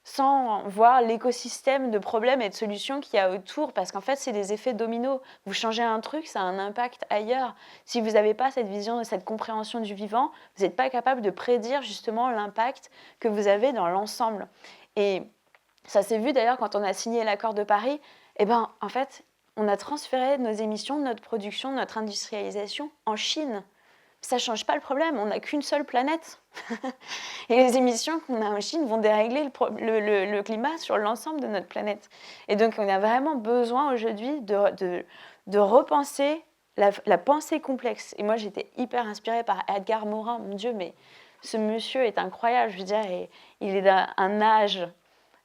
sans voir l'écosystème de problèmes et de solutions qu'il y a autour, parce qu'en fait, c'est des effets dominos. Vous changez un truc, ça a un impact ailleurs. Si vous n'avez pas cette vision, cette compréhension du vivant, vous n'êtes pas capable de prédire justement l'impact que vous avez dans l'ensemble. Et ça s'est vu d'ailleurs quand on a signé l'accord de Paris. En fait, on a transféré nos émissions, notre production, notre industrialisation en Chine. Ça ne change pas le problème, on n'a qu'une seule planète. Et les émissions qu'on a en Chine vont dérégler le climat sur l'ensemble de notre planète. Et donc, on a vraiment besoin aujourd'hui de repenser la pensée complexe. Et moi, j'étais hyper inspirée par Edgar Morin. Mon Dieu, mais ce monsieur est incroyable. Je veux dire, il est d'un âge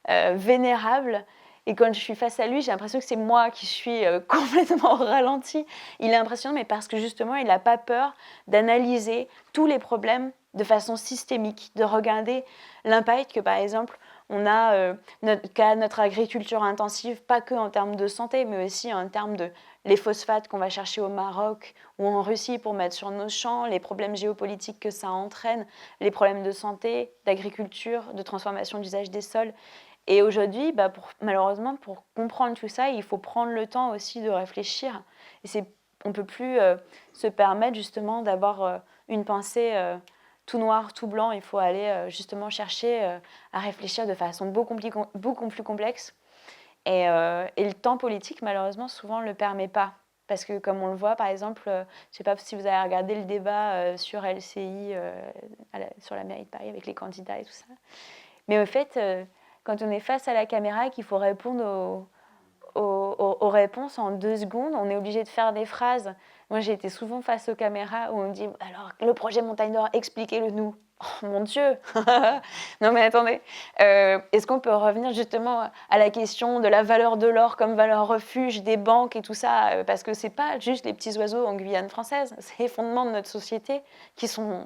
vénérable. Et quand je suis face à lui, j'ai l'impression que c'est moi qui suis complètement ralentie. Il est impressionnant, mais parce que justement, il n'a pas peur d'analyser tous les problèmes de façon systémique, de regarder l'impact que, par exemple, on a notre agriculture intensive, pas que en termes de santé, mais aussi en termes de les phosphates qu'on va chercher au Maroc ou en Russie pour mettre sur nos champs, les problèmes géopolitiques que ça entraîne, les problèmes de santé, d'agriculture, de transformation d'usage des sols. Et aujourd'hui, malheureusement, pour comprendre tout ça, il faut prendre le temps aussi de réfléchir. Et on ne peut plus se permettre justement d'avoir une pensée tout noir, tout blanc. Il faut aller justement chercher à réfléchir de façon beaucoup plus complexe. Et le temps politique, malheureusement, souvent ne le permet pas. Parce que comme on le voit, par exemple, je ne sais pas si vous avez regardé le débat sur LCI, sur la mairie de Paris, avec les candidats et tout ça. Mais au fait, quand on est face à la caméra et qu'il faut répondre aux réponses en 2 secondes, on est obligé de faire des phrases. Moi, j'ai été souvent face aux caméras où on me dit « Alors, le projet Montagne d'Or, expliquez-le nous ». Oh mon Dieu. Non mais attendez, est-ce qu'on peut revenir justement à la question de la valeur de l'or comme valeur refuge des banques et tout ça, parce que c'est pas juste les petits oiseaux en Guyane française, c'est les fondements de notre société qui sont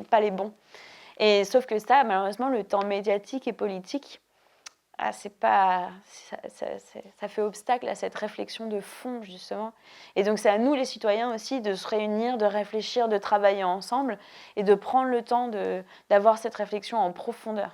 pas les bons. Et sauf que ça, malheureusement, le temps médiatique et politique, ça fait obstacle à cette réflexion de fond, justement. Et donc, c'est à nous, les citoyens aussi, de se réunir, de réfléchir, de travailler ensemble et de prendre le temps d'avoir cette réflexion en profondeur.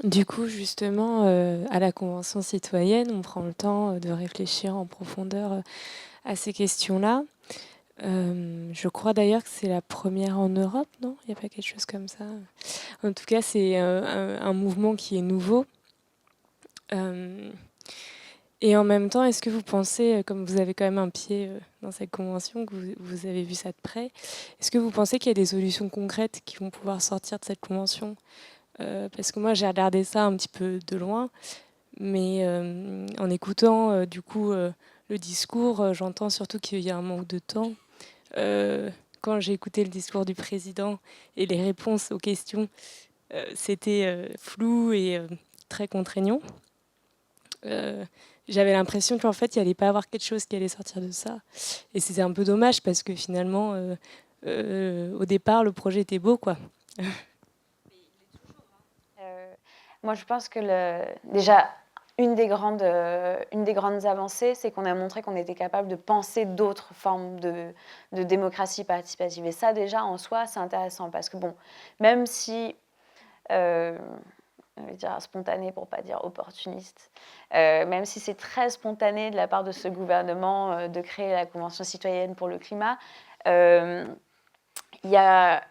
Du coup, justement, à la Convention citoyenne, on prend le temps de réfléchir en profondeur à ces questions-là. Je crois d'ailleurs que c'est la première en Europe, non? Il n'y a pas quelque chose comme ça? En tout cas, c'est un mouvement qui est nouveau. Et en même temps, est-ce que vous pensez, comme vous avez quand même un pied dans cette convention, que vous avez vu ça de près, est-ce que vous pensez qu'il y a des solutions concrètes qui vont pouvoir sortir de cette convention? Parce que moi, j'ai regardé ça un petit peu de loin, mais en écoutant du coup le discours, j'entends surtout qu'il y a un manque de temps. Quand j'ai écouté le discours du président et les réponses aux questions, c'était flou et très contraignant. J'avais l'impression qu'en fait, il n'y allait pas avoir quelque chose qui allait sortir de ça. Et c'était un peu dommage parce que finalement, au départ, le projet était beau, quoi. Moi, je pense que déjà, une des grandes avancées, c'est qu'on a montré qu'on était capable de penser d'autres formes de démocratie participative. Et ça, déjà, en soi, c'est intéressant parce que, bon, même si, je vais dire spontané pour ne pas dire opportuniste, même si c'est très spontané de la part de ce gouvernement de créer la Convention citoyenne pour le climat, il y a...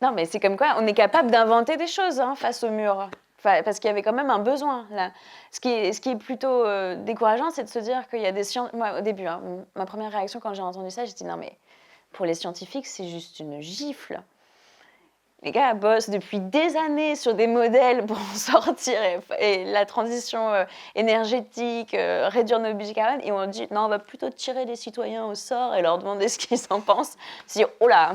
Non, mais c'est comme quoi on est capable d'inventer des choses face au mur. Parce qu'il y avait quand même un besoin, là. Ce qui est plutôt décourageant, c'est de se dire qu'il y a des scientifiques... Moi, au début, ma première réaction quand j'ai entendu ça, j'ai dit « Non, mais pour les scientifiques, c'est juste une gifle. » Les gars bossent depuis des années sur des modèles pour en sortir et la transition énergétique, réduire nos budgets carbone. Et on dit, non, on va plutôt tirer les citoyens au sort et leur demander ce qu'ils en pensent. Je dis, oh là.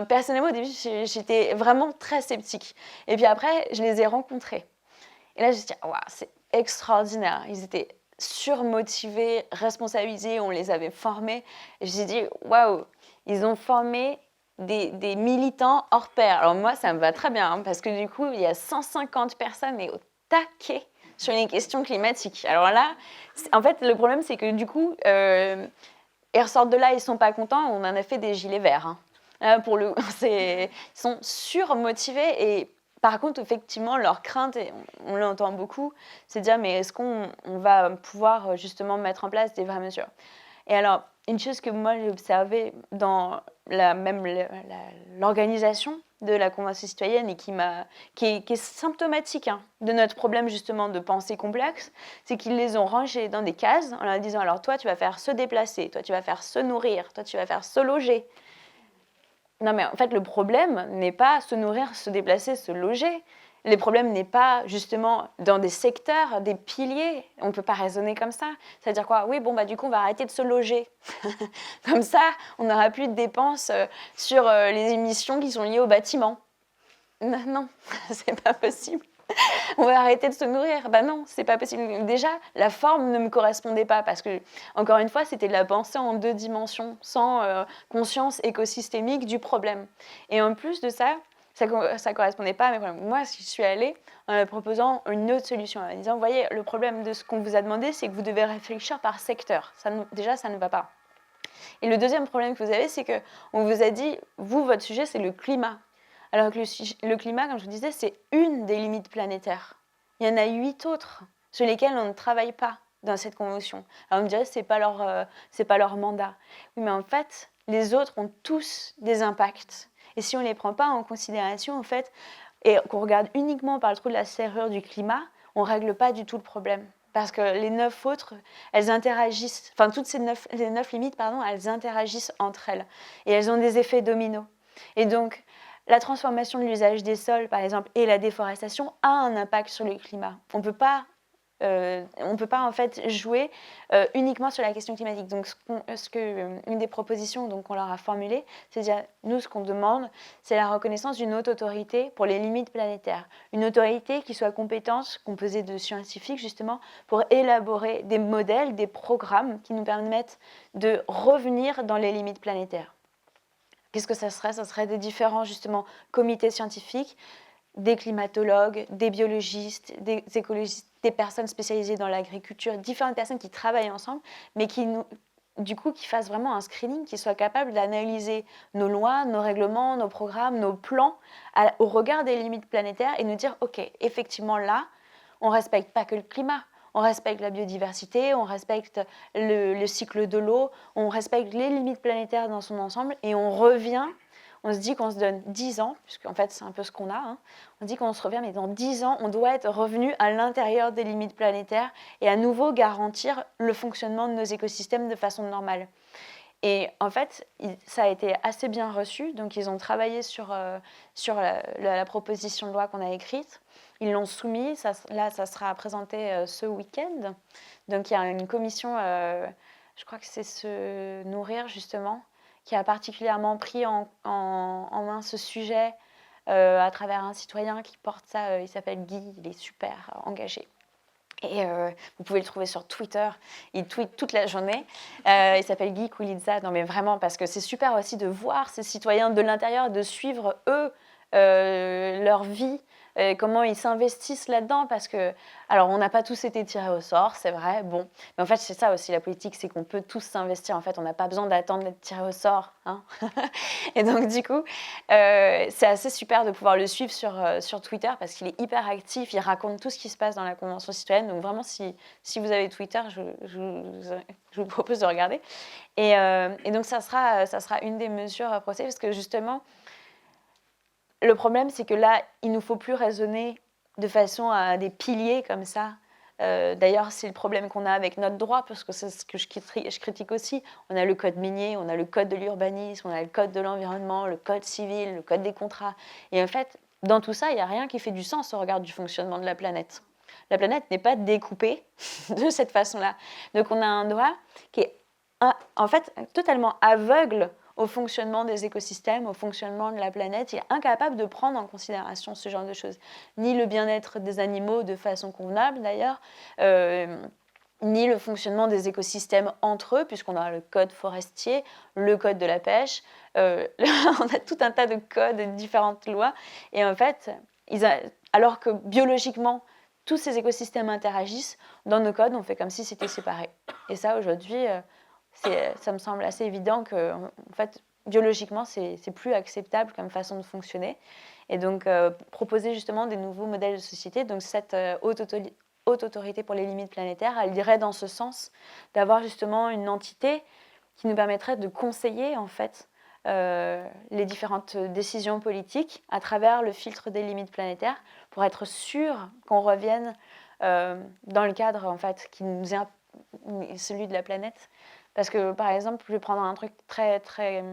Personnellement, au début, j'étais vraiment très sceptique. Et puis après, je les ai rencontrés. Et là, je me suis dit, wow, c'est extraordinaire. Ils étaient surmotivés, responsabilisés, on les avait formés. Et je me suis dit, waouh, ils ont formé des militants hors pair. Alors moi, ça me va très bien, parce que du coup, il y a 150 personnes et au taquet sur les questions climatiques. Alors là, en fait, le problème, c'est que du coup, ils ressortent de là, ils ne sont pas contents, on en a fait des gilets verts. Hein. Là, ils sont surmotivés et par contre, effectivement, leur crainte, et on l'entend beaucoup, c'est de dire, mais est-ce qu'on va pouvoir justement mettre en place des vraies mesures? Et alors, une chose que moi j'ai observée dans l'organisation de la Convention citoyenne et qui est symptomatique de notre problème justement de pensée complexe, c'est qu'ils les ont rangés dans des cases en leur disant alors toi tu vas faire se déplacer, toi tu vas faire se nourrir, toi tu vas faire se loger. Non mais en fait le problème n'est pas se nourrir, se déplacer, se loger. Le problème n'est pas justement dans des secteurs, des piliers. On ne peut pas raisonner comme ça. C'est-à-dire quoi? Oui, bon, bah, du coup, on va arrêter de se loger. Comme ça, on n'aura plus de dépenses sur les émissions qui sont liées au bâtiment. Non, c'est pas possible. On va arrêter de se nourrir. Ben non, c'est pas possible. Déjà, la forme ne me correspondait pas parce que, encore une fois, c'était de la pensée en 2 dimensions, sans conscience écosystémique du problème. Et en plus de ça, ça ne correspondait pas à mes problèmes. Moi, je suis allée en proposant une autre solution, en disant, vous voyez, le problème de ce qu'on vous a demandé, c'est que vous devez réfléchir par secteur. Déjà, ça ne va pas. Et le deuxième problème que vous avez, c'est qu'on vous a dit, vous, votre sujet, c'est le climat. Alors que le climat, comme je vous disais, c'est une des limites planétaires. Il y en a 8 autres sur lesquelles on ne travaille pas dans cette convention. Alors on me dirait, c'est pas leur mandat. Oui, mais en fait, les autres ont tous des impacts. Et si on ne les prend pas en considération, en fait, et qu'on regarde uniquement par le trou de la serrure du climat, on ne règle pas du tout le problème. Parce que les 9 autres, elles interagissent, enfin toutes les 9 limites, pardon, elles interagissent entre elles. Et elles ont des effets dominos. Et donc, la transformation de l'usage des sols, par exemple, et la déforestation a un impact sur le climat. On ne peut pas en fait jouer uniquement sur la question climatique. Donc, une des propositions qu'on leur a formulées, c'est dire, nous, ce qu'on demande, c'est la reconnaissance d'une haute autorité pour les limites planétaires. Une autorité qui soit compétente, composée de scientifiques, justement, pour élaborer des modèles, des programmes qui nous permettent de revenir dans les limites planétaires. Qu'est-ce que ça serait? Ça serait des différents, justement, comités scientifiques, des climatologues, des biologistes, des écologistes, des personnes spécialisées dans l'agriculture, différentes personnes qui travaillent ensemble, mais qui fassent vraiment un screening, qui soient capables d'analyser nos lois, nos règlements, nos programmes, nos plans au regard des limites planétaires et nous dire, OK, effectivement là, on ne respecte pas que le climat, on respecte la biodiversité, on respecte le cycle de l'eau, on respecte les limites planétaires dans son ensemble et on revient. On se dit qu'on se donne 10 ans, puisqu'en fait, c'est un peu ce qu'on a. Hein. On dit qu'on se revient, mais dans 10 ans, on doit être revenu à l'intérieur des limites planétaires et à nouveau garantir le fonctionnement de nos écosystèmes de façon normale. Et en fait, ça a été assez bien reçu. Donc, ils ont travaillé sur la proposition de loi qu'on a écrite. Ils l'ont soumis. Ça sera présenté ce week-end. Donc, il y a une commission, je crois que c'est Se Nourrir, justement, qui a particulièrement pris en main ce sujet à travers un citoyen qui porte ça. Il s'appelle Guy, il est super engagé. Et vous pouvez le trouver sur Twitter, il tweet toute la journée. Il s'appelle Guy Koulidza. Non mais vraiment, parce que c'est super aussi de voir ces citoyens de l'intérieur, de suivre eux, leur vie, comment ils s'investissent là-dedans, parce que, alors on n'a pas tous été tirés au sort, c'est vrai, bon, mais en fait c'est ça aussi la politique, c'est qu'on peut tous s'investir, en fait on n'a pas besoin d'attendre d'être tiré au sort, hein. Et donc du coup, c'est assez super de pouvoir le suivre sur Twitter, parce qu'il est hyper actif, il raconte tout ce qui se passe dans la Convention citoyenne, donc vraiment si vous avez Twitter, je vous propose de regarder. Et donc ça sera une des mesures proposées, parce que justement, le problème, c'est que là, il ne nous faut plus raisonner de façon à des piliers comme ça. D'ailleurs, c'est le problème qu'on a avec notre droit, parce que c'est ce que je critique aussi. On a le code minier, on a le code de l'urbanisme, on a le code de l'environnement, le code civil, le code des contrats. Et en fait, dans tout ça, il n'y a rien qui fait du sens au regard du fonctionnement de la planète. La planète n'est pas découpée de cette façon-là. Donc on a un droit qui est en fait totalement aveugle au fonctionnement des écosystèmes, au fonctionnement de la planète. Il est incapable de prendre en considération ce genre de choses. Ni le bien-être des animaux de façon convenable d'ailleurs, ni le fonctionnement des écosystèmes entre eux, puisqu'on a le code forestier, le code de la pêche, on a tout un tas de codes et de différentes lois. Et en fait, alors que biologiquement, tous ces écosystèmes interagissent, dans nos codes, on fait comme si c'était séparé. Et ça, aujourd'hui, ça me semble assez évident que, en fait, biologiquement, c'est plus acceptable comme façon de fonctionner. Et donc, proposer justement des nouveaux modèles de société, donc cette haute autorité pour les limites planétaires, elle irait dans ce sens d'avoir justement une entité qui nous permettrait de conseiller, en fait, les différentes décisions politiques à travers le filtre des limites planétaires pour être sûr qu'on revienne dans le cadre, en fait, qui nous est celui de la planète. Parce que, par exemple, je vais prendre un truc très, très,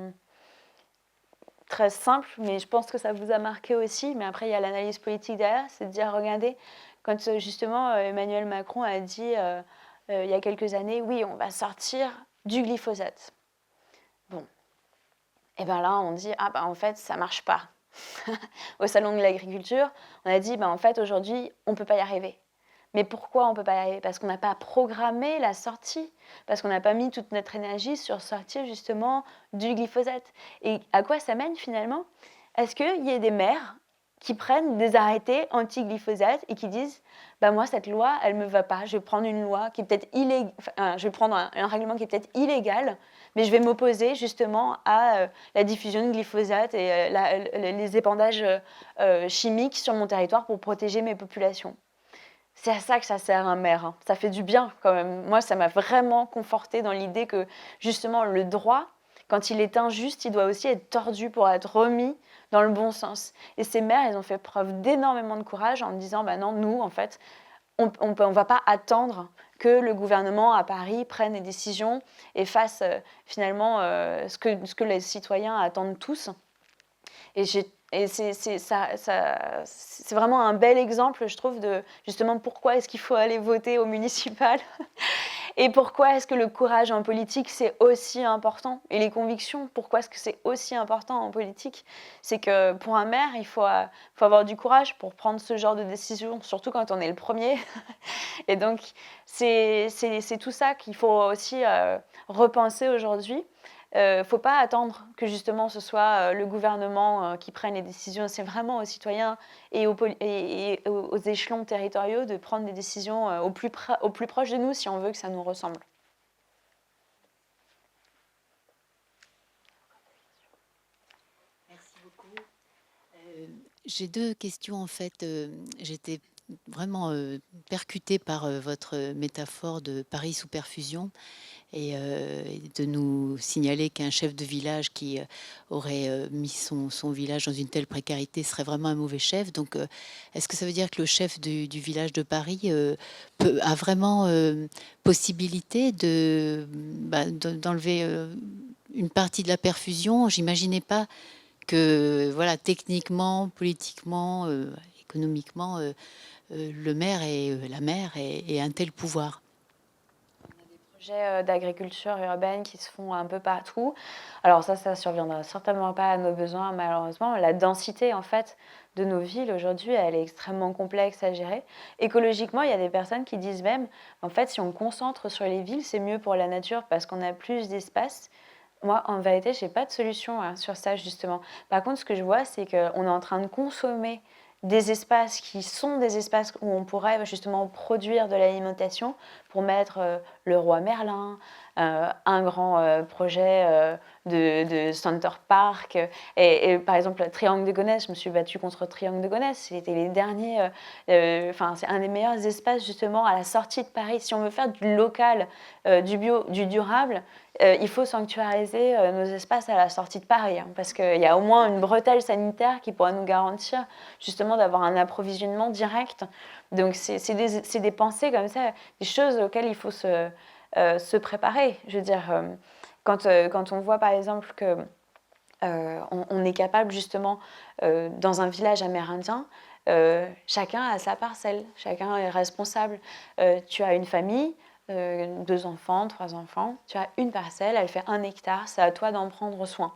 très simple, mais je pense que ça vous a marqué aussi. Mais après, il y a l'analyse politique derrière, c'est de dire, regardez, quand justement Emmanuel Macron a dit il y a quelques années, oui, on va sortir du glyphosate. Bon. Et bien là, on dit, ah ben en fait, ça ne marche pas. Au Salon de l'Agriculture, on a dit, ben en fait, aujourd'hui, on ne peut pas y arriver. Mais pourquoi on ne peut pas y arriver? Parce qu'on n'a pas programmé la sortie, parce qu'on n'a pas mis toute notre énergie sur sortir justement du glyphosate. Et à quoi ça mène finalement? Est-ce qu'il y a des maires qui prennent des arrêtés anti-glyphosate et qui disent bah moi cette loi elle me va pas, je vais prendre une loi qui est peut-être illégale, je vais prendre un règlement qui est peut-être illégal, mais je vais m'opposer justement à la diffusion de glyphosate et les épandages chimiques sur mon territoire pour protéger mes populations. C'est à ça que ça sert un maire, hein. Ça fait du bien quand même. Moi, ça m'a vraiment confortée dans l'idée que justement le droit, quand il est injuste, il doit aussi être tordu pour être remis dans le bon sens. Et ces maires, ils ont fait preuve d'énormément de courage en disant, bah non, nous, en fait, on ne va pas attendre que le gouvernement à Paris prenne des décisions et fasse finalement ce que les citoyens attendent tous. Et c'est vraiment un bel exemple, je trouve, de justement pourquoi est-ce qu'il faut aller voter au municipal et pourquoi est-ce que le courage en politique, c'est aussi important. Et les convictions, pourquoi est-ce que c'est aussi important en politique. C'est que pour un maire, il faut avoir du courage pour prendre ce genre de décision, surtout quand on est le premier. Et donc, c'est tout ça qu'il faut aussi repenser aujourd'hui. Il ne faut pas attendre que justement ce soit le gouvernement qui prenne les décisions. C'est vraiment aux citoyens et aux échelons territoriaux de prendre des décisions au plus proche de nous si on veut que ça nous ressemble. Merci beaucoup. J'ai deux questions en fait. J'étais vraiment percutée par votre métaphore de Paris sous perfusion. Et de nous signaler qu'un chef de village qui aurait mis son village dans une telle précarité serait vraiment un mauvais chef. Donc, est-ce que ça veut dire que le chef du village de Paris a vraiment possibilité d'enlever une partie de la perfusion? J'imaginais pas que, voilà, techniquement, politiquement, économiquement, le maire et la maire aient un tel pouvoir. Projets d'agriculture urbaine qui se font un peu partout. Alors ça surviendra certainement pas à nos besoins, malheureusement. La densité, en fait, de nos villes aujourd'hui, elle est extrêmement complexe à gérer. Écologiquement, il y a des personnes qui disent même, en fait, si on concentre sur les villes, c'est mieux pour la nature parce qu'on a plus d'espace. Moi, en vérité, je n'ai pas de solution sur ça, justement. Par contre, ce que je vois, c'est qu'on est en train de consommer des espaces qui sont des espaces où on pourrait justement produire de l'alimentation pour mettre le Roi Merlin, un grand projet de Center Park. Et par exemple, Triangle de Gonesse, je me suis battue contre Triangle de Gonesse. C'était les derniers. C'est un des meilleurs espaces justement à la sortie de Paris. Si on veut faire du local, du bio, du durable, il faut sanctuariser nos espaces à la sortie de Paris, hein, parce qu'il y a au moins une bretelle sanitaire qui pourra nous garantir justement d'avoir un approvisionnement direct. Donc c'est des pensées comme ça, des choses auxquelles il faut se préparer. Je veux dire, quand on voit par exemple que on est capable justement, dans un village amérindien, chacun a sa parcelle, chacun est responsable. Tu as une famille, 2 enfants, 3 enfants, tu as une parcelle, elle fait 1 hectare, c'est à toi d'en prendre soin.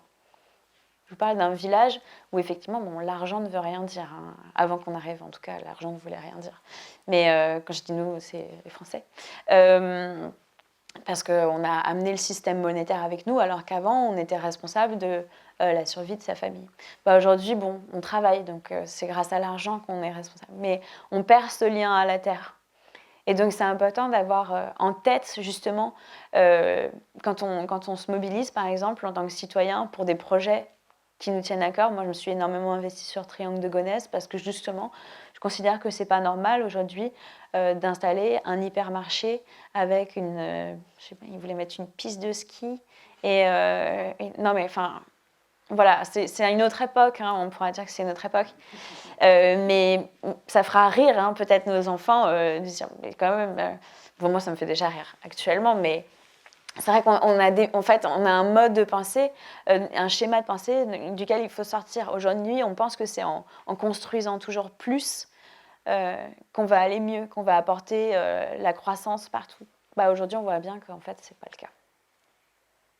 Je vous parle d'un village où effectivement, l'argent ne veut rien dire. Hein. Avant qu'on arrive, en tout cas, l'argent ne voulait rien dire. Mais quand je dis nous, c'est les Français. Parce qu'on a amené le système monétaire avec nous, alors qu'avant, on était responsable de la survie de sa famille. Aujourd'hui, on travaille, donc c'est grâce à l'argent qu'on est responsable. Mais on perd ce lien à la terre. Et donc, c'est important d'avoir en tête, justement, quand on se mobilise, par exemple, en tant que citoyen, pour des projets qui nous tiennent à cœur. Moi, je me suis énormément investie sur Triangle de Gonesse parce que, justement, je considère que c'est pas normal aujourd'hui d'installer un hypermarché avec je sais pas, ils voulaient mettre une piste de ski. Non, mais enfin, voilà, c'est une autre époque, hein, on pourra dire que c'est une autre époque. Mais ça fera rire hein, peut-être nos enfants de dire, mais quand même, bon, moi ça me fait déjà rire actuellement, mais c'est vrai qu'on a un mode de pensée, un schéma de pensée duquel il faut sortir. Aujourd'hui, on pense que c'est en construisant toujours plus qu'on va aller mieux, qu'on va apporter la croissance partout. Aujourd'hui, on voit bien qu'en fait, c'est pas le cas.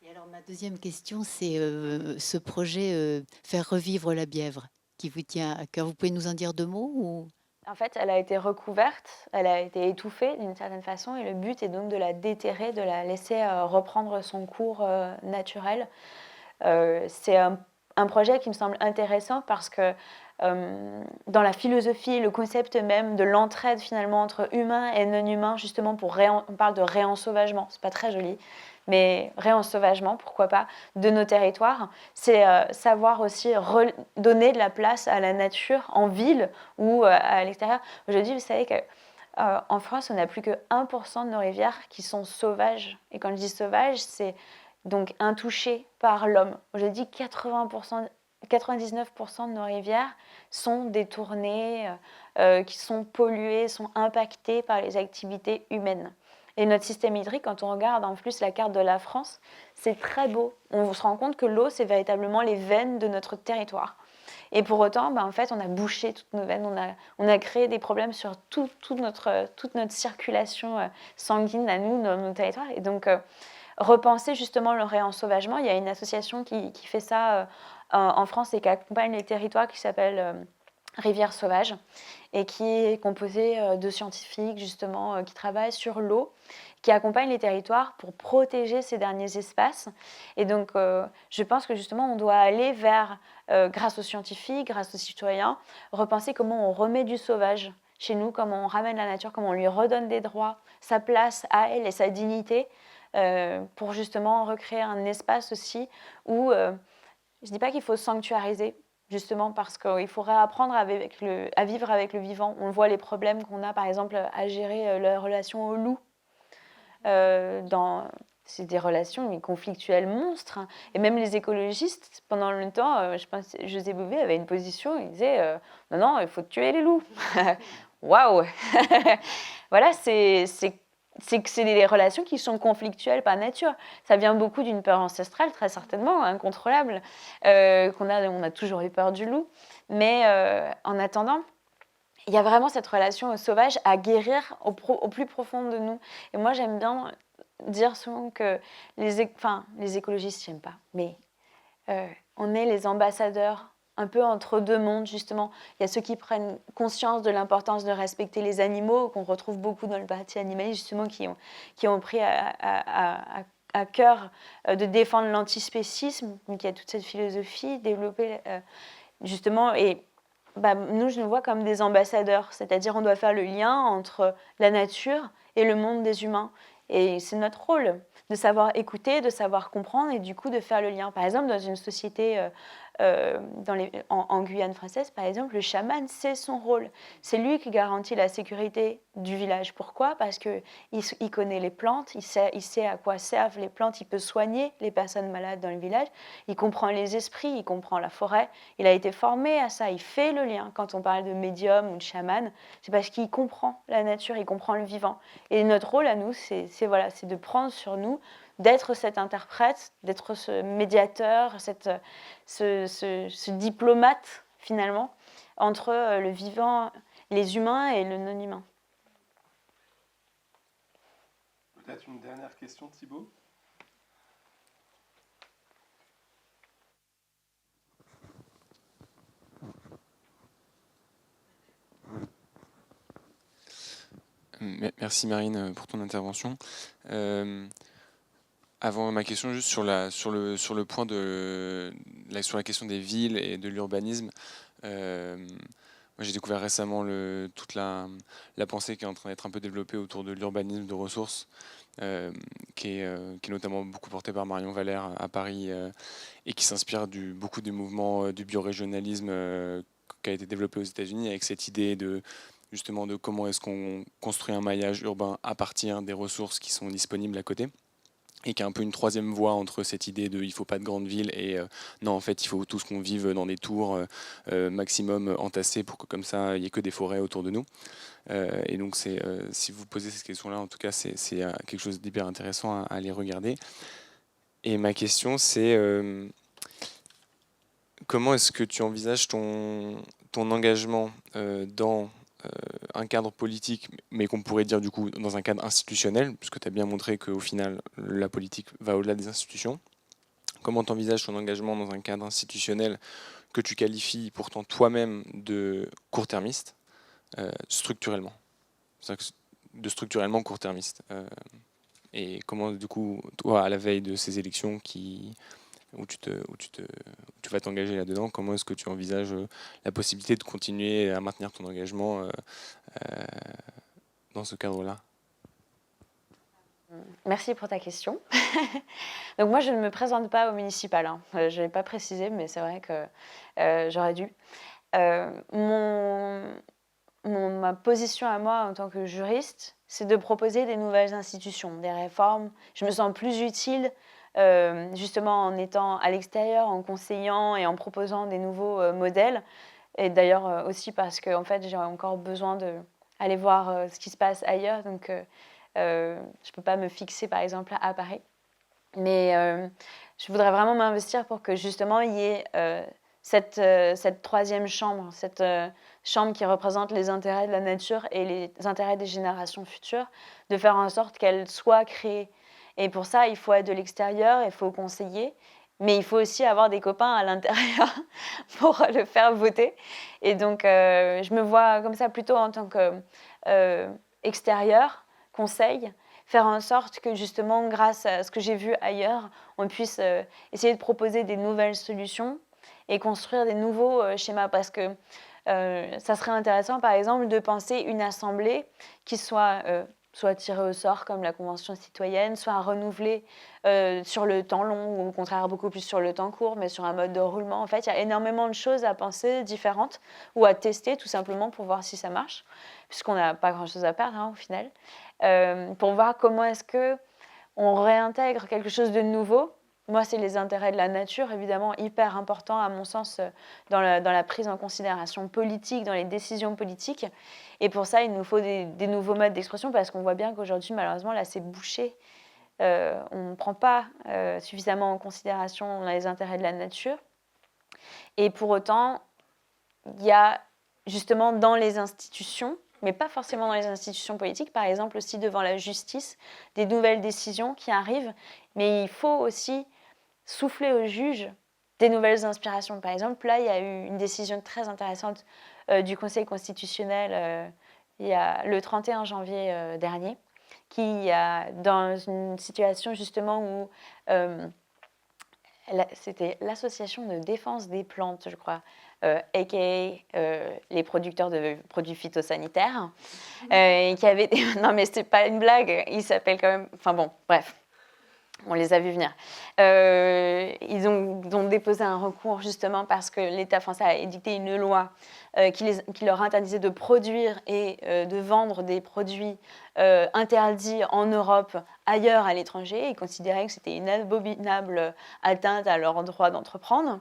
Et alors, ma deuxième question, c'est ce projet Faire revivre la Bièvre qui vous tient à cœur. Vous pouvez nous en dire 2 mots ou... En fait, elle a été recouverte, elle a été étouffée d'une certaine façon, et le but est donc de la déterrer, de la laisser reprendre son cours naturel. C'est un projet qui me semble intéressant parce que dans la philosophie, le concept même de l'entraide finalement entre humains et non-humains, justement on parle de réensauvagement, c'est pas très joli, mais réensauvagement, pourquoi pas, de nos territoires, c'est savoir aussi donner de la place à la nature en ville ou à l'extérieur. Aujourd'hui, vous savez qu'en France, on n'a plus que 1% de nos rivières qui sont sauvages. Et quand je dis sauvages, c'est donc intouchées par l'homme. J'ai dit 99% de nos rivières sont détournées, qui sont polluées, sont impactées par les activités humaines. Et notre système hydrique, quand on regarde en plus la carte de la France, c'est très beau. On se rend compte que l'eau, c'est véritablement les veines de notre territoire. Et pour autant, en fait, on a bouché toutes nos veines, on a créé des problèmes sur toute notre circulation sanguine à nous, nos territoires. Et donc, repenser justement le réensauvagement, il y a une association qui fait ça en France et qui accompagne les territoires qui s'appelle Rivières Sauvages et qui est composée de scientifiques justement qui travaillent sur l'eau, qui accompagnent les territoires pour protéger ces derniers espaces. Et donc, je pense que justement, on doit aller vers, grâce aux scientifiques, grâce aux citoyens, repenser comment on remet du sauvage chez nous, comment on ramène la nature, comment on lui redonne des droits, sa place à elle et sa dignité, pour justement recréer un espace aussi où, je ne dis pas qu'il faut sanctuariser, justement parce qu'il faudrait apprendre à vivre avec le vivant. On voit les problèmes qu'on a, par exemple, à gérer la relation au loup. C'est des relations conflictuelles monstres. Hein. Et même les écologistes, pendant longtemps, je pense que José Bové avait une position, il disait non, il faut tuer les loups. Waouh. Voilà, c'est des relations qui sont conflictuelles par nature. Ça vient beaucoup d'une peur ancestrale, très certainement, incontrôlable, on a toujours eu peur du loup. Mais en attendant, il y a vraiment cette relation au sauvage à guérir au plus profond de nous. Et moi, j'aime bien dire souvent que les écologistes, j'aime pas, mais on est les ambassadeurs un peu entre deux mondes, justement. Il y a ceux qui prennent conscience de l'importance de respecter les animaux, qu'on retrouve beaucoup dans le parti animaliste, justement, qui ont pris à cœur de défendre l'antispécisme. Donc il y a toute cette philosophie développée, justement, et nous, je nous vois comme des ambassadeurs, c'est-à-dire on doit faire le lien entre la nature et le monde des humains. Et c'est notre rôle de savoir écouter, de savoir comprendre et du coup de faire le lien. Par exemple, dans une société, en Guyane française, par exemple, le chaman, c'est son rôle. C'est lui qui garantit la sécurité du village. Pourquoi ? Parce qu'il connaît les plantes, il sait à quoi servent les plantes, il peut soigner les personnes malades dans le village, il comprend les esprits, il comprend la forêt, il a été formé à ça, il fait le lien. Quand on parle de médium ou de chaman, c'est parce qu'il comprend la nature, il comprend le vivant. Et notre rôle à nous, c'est de prendre sur nous, d'être cet interprète, d'être ce médiateur, ce diplomate, finalement, entre le vivant, les humains et le non-humain. Peut-être une dernière question, Thibaut ? Merci Marine pour ton intervention. Avant ma question, juste sur le point sur la question des villes et de l'urbanisme, moi j'ai découvert récemment toute la pensée qui est en train d'être un peu développée autour de l'urbanisme de ressources, qui est notamment beaucoup portée par Marion Valère à Paris et qui s'inspire beaucoup du mouvement du biorégionalisme qui a été développé aux États-Unis avec cette idée justement de comment est-ce qu'on construit un maillage urbain à partir des ressources qui sont disponibles à côté, et qui est un peu une troisième voie entre cette idée de il ne faut pas de grandes villes et non, en fait il faut tous qu'on vive dans des tours maximum entassées pour que comme ça il n'y ait que des forêts autour de nous. Et donc si vous posez ces questions-là, en tout cas c'est quelque chose d'hyper intéressant à aller regarder. Et ma question c'est comment est-ce que tu envisages ton engagement dans un cadre politique, mais qu'on pourrait dire du coup dans un cadre institutionnel, puisque tu as bien montré qu'au final, la politique va au-delà des institutions. Comment tu envisages ton engagement dans un cadre institutionnel que tu qualifies pourtant toi-même de court-termiste, structurellement, de structurellement court-termiste. Et comment du coup, toi, à la veille de ces élections où tu vas t'engager là-dedans, comment est-ce que tu envisages la possibilité de continuer à maintenir ton engagement dans ce cadre-là ? Merci pour ta question. Donc moi, je ne me présente pas au municipal. Hein. Je n'ai pas précisé, mais c'est vrai que j'aurais dû. Ma position à moi en tant que juriste, c'est de proposer des nouvelles institutions, des réformes. Je me sens plus utile justement en étant à l'extérieur, en conseillant et en proposant des nouveaux modèles. Et d'ailleurs aussi parce que en fait, j'ai encore besoin d'aller voir ce qui se passe ailleurs. Donc, je ne peux pas me fixer, par exemple, à Paris. Mais je voudrais vraiment m'investir pour que justement il y ait cette troisième chambre, cette chambre qui représente les intérêts de la nature et les intérêts des générations futures, de faire en sorte qu'elle soit créée. Et pour ça, il faut être de l'extérieur, il faut conseiller, mais il faut aussi avoir des copains à l'intérieur pour le faire voter. Et donc, je me vois comme ça plutôt en tant qu'extérieur, conseil, faire en sorte que justement, grâce à ce que j'ai vu ailleurs, on puisse essayer de proposer des nouvelles solutions et construire des nouveaux schémas. Parce que ça serait intéressant, par exemple, de penser une assemblée qui soit tirée au sort, comme la Convention citoyenne, soit renouvelée sur le temps long, ou au contraire beaucoup plus sur le temps court, mais sur un mode de roulement. En fait, il y a énormément de choses à penser différentes ou à tester, tout simplement, pour voir si ça marche, puisqu'on n'a pas grand-chose à perdre, hein, au final. Pour voir comment est-ce qu'on réintègre quelque chose de nouveau. Moi, c'est les intérêts de la nature, évidemment, hyper important, à mon sens, dans la prise en considération politique, dans les décisions politiques. Et pour ça, il nous faut des nouveaux modes d'expression, parce qu'on voit bien qu'aujourd'hui, malheureusement, là, c'est bouché. On ne prend pas suffisamment en considération les intérêts de la nature. Et pour autant, il y a justement dans les institutions, mais pas forcément dans les institutions politiques, par exemple aussi devant la justice, des nouvelles décisions qui arrivent, mais il faut aussi souffler aux juges des nouvelles inspirations. Par exemple, là, il y a eu une décision très intéressante du Conseil constitutionnel il y a le 31 janvier dernier, qui a, dans une situation justement où c'était l'association de défense des plantes, je crois, a.k.a. Les producteurs de produits phytosanitaires, et qui avait... Non, mais c'est pas une blague, ils s'appellent quand même... Enfin bon, bref, on les a vus venir. Ils ont déposé un recours justement parce que l'État français a édicté une loi qui leur interdisait de produire et de vendre des produits interdits en Europe, ailleurs à l'étranger. Ils considéraient que c'était une abominable atteinte à leur droit d'entreprendre.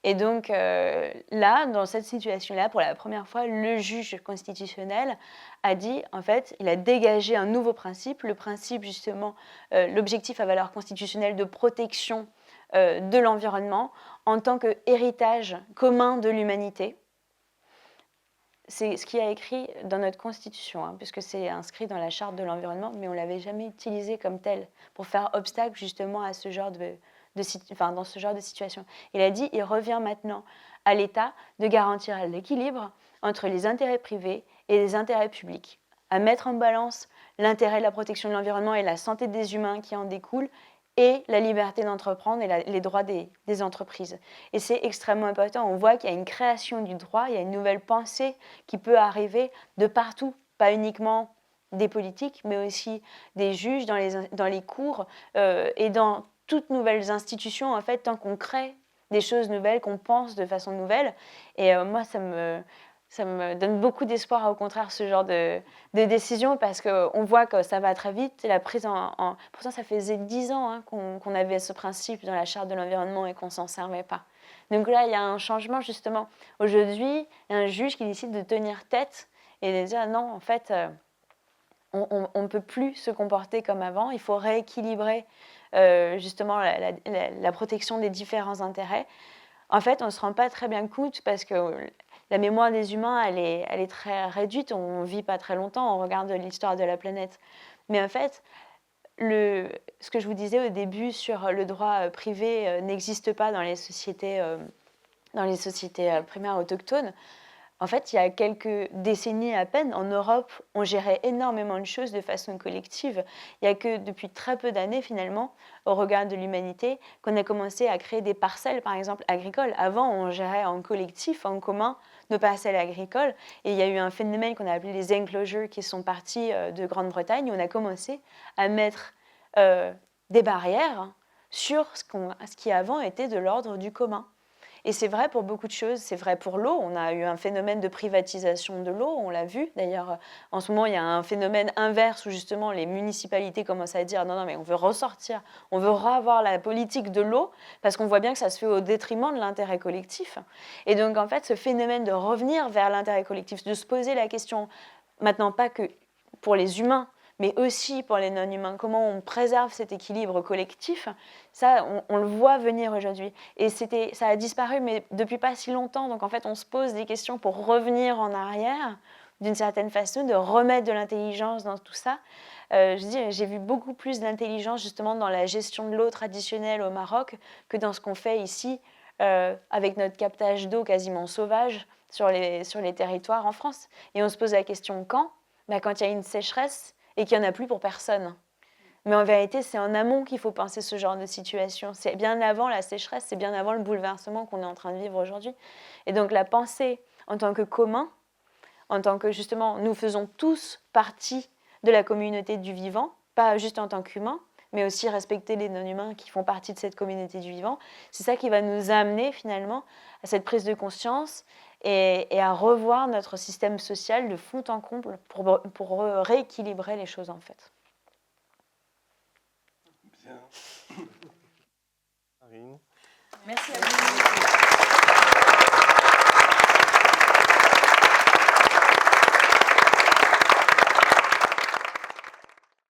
Et donc là, dans cette situation-là, pour la première fois, le juge constitutionnel a dit, en fait, il a dégagé un nouveau principe, le principe justement, l'objectif à valeur constitutionnelle de protection de l'environnement en tant qu'héritage commun de l'humanité. C'est ce qui est écrit dans notre Constitution, hein, puisque c'est inscrit dans la Charte de l'environnement, mais on ne l'avait jamais utilisé comme tel pour faire obstacle justement à ce genre dans ce genre de situation. Il a dit, il revient maintenant à l'État de garantir l'équilibre entre les intérêts privés et les intérêts publics, à mettre en balance l'intérêt de la protection de l'environnement et la santé des humains qui en découlent, et la liberté d'entreprendre et les droits des entreprises. Et c'est extrêmement important. On voit qu'il y a une création du droit, il y a une nouvelle pensée qui peut arriver de partout, pas uniquement des politiques, mais aussi des juges dans les cours et dans toutes nouvelles institutions, en fait, tant qu'on crée des choses nouvelles, qu'on pense de façon nouvelle. Et moi, ça me donne beaucoup d'espoir, au contraire, ce genre de décision, parce qu'on voit que ça va très vite. La prise Pourtant, ça faisait 10 ans hein, qu'on avait ce principe dans la Charte de l'environnement et qu'on ne s'en servait pas. Donc là, il y a un changement, justement. Aujourd'hui, il y a un juge qui décide de tenir tête et de dire non, en fait, on ne peut plus se comporter comme avant. Il faut rééquilibrer justement la protection des différents intérêts. En fait, on ne se rend pas très bien compte parce que la mémoire des humains, elle est très réduite. On ne vit pas très longtemps, on regarde l'histoire de la planète. Mais en fait, ce que je vous disais au début sur le droit privé n'existe pas dans les sociétés primaires autochtones. En fait, il y a quelques décennies à peine, en Europe, on gérait énormément de choses de façon collective. Il n'y a que depuis très peu d'années, finalement, au regard de l'humanité, qu'on a commencé à créer des parcelles, par exemple, agricoles. Avant, on gérait en collectif, en commun, nos parcelles agricoles. Et il y a eu un phénomène qu'on a appelé les enclosures qui sont partis de Grande-Bretagne. On a commencé à mettre des barrières sur ce qui avant était de l'ordre du commun. Et c'est vrai pour beaucoup de choses, c'est vrai pour l'eau. On a eu un phénomène de privatisation de l'eau, on l'a vu. D'ailleurs, en ce moment, il y a un phénomène inverse où justement les municipalités commencent à dire non, non, mais on veut ressortir, on veut revoir la politique de l'eau parce qu'on voit bien que ça se fait au détriment de l'intérêt collectif. Et donc, en fait, ce phénomène de revenir vers l'intérêt collectif, de se poser la question, maintenant pas que pour les humains, mais aussi pour les non-humains, comment on préserve cet équilibre collectif, ça, on le voit venir aujourd'hui. Et ça a disparu, mais depuis pas si longtemps. Donc en fait, on se pose des questions pour revenir en arrière, d'une certaine façon, de remettre de l'intelligence dans tout ça. J'ai vu beaucoup plus d'intelligence justement dans la gestion de l'eau traditionnelle au Maroc que dans ce qu'on fait ici, avec notre captage d'eau quasiment sauvage sur les territoires en France. Et on se pose la question quand ? Quand il y a une sécheresse, et qu'il n'y en a plus pour personne. Mais en vérité, c'est en amont qu'il faut penser ce genre de situation. C'est bien avant la sécheresse, c'est bien avant le bouleversement qu'on est en train de vivre aujourd'hui. Et donc la pensée en tant que commun, en tant que justement, nous faisons tous partie de la communauté du vivant, pas juste en tant qu'humains, mais aussi respecter les non-humains qui font partie de cette communauté du vivant. C'est ça qui va nous amener finalement à cette prise de conscience et à revoir notre système social de fond en comble pour rééquilibrer les choses en fait. Bien. Marine. Merci à vous.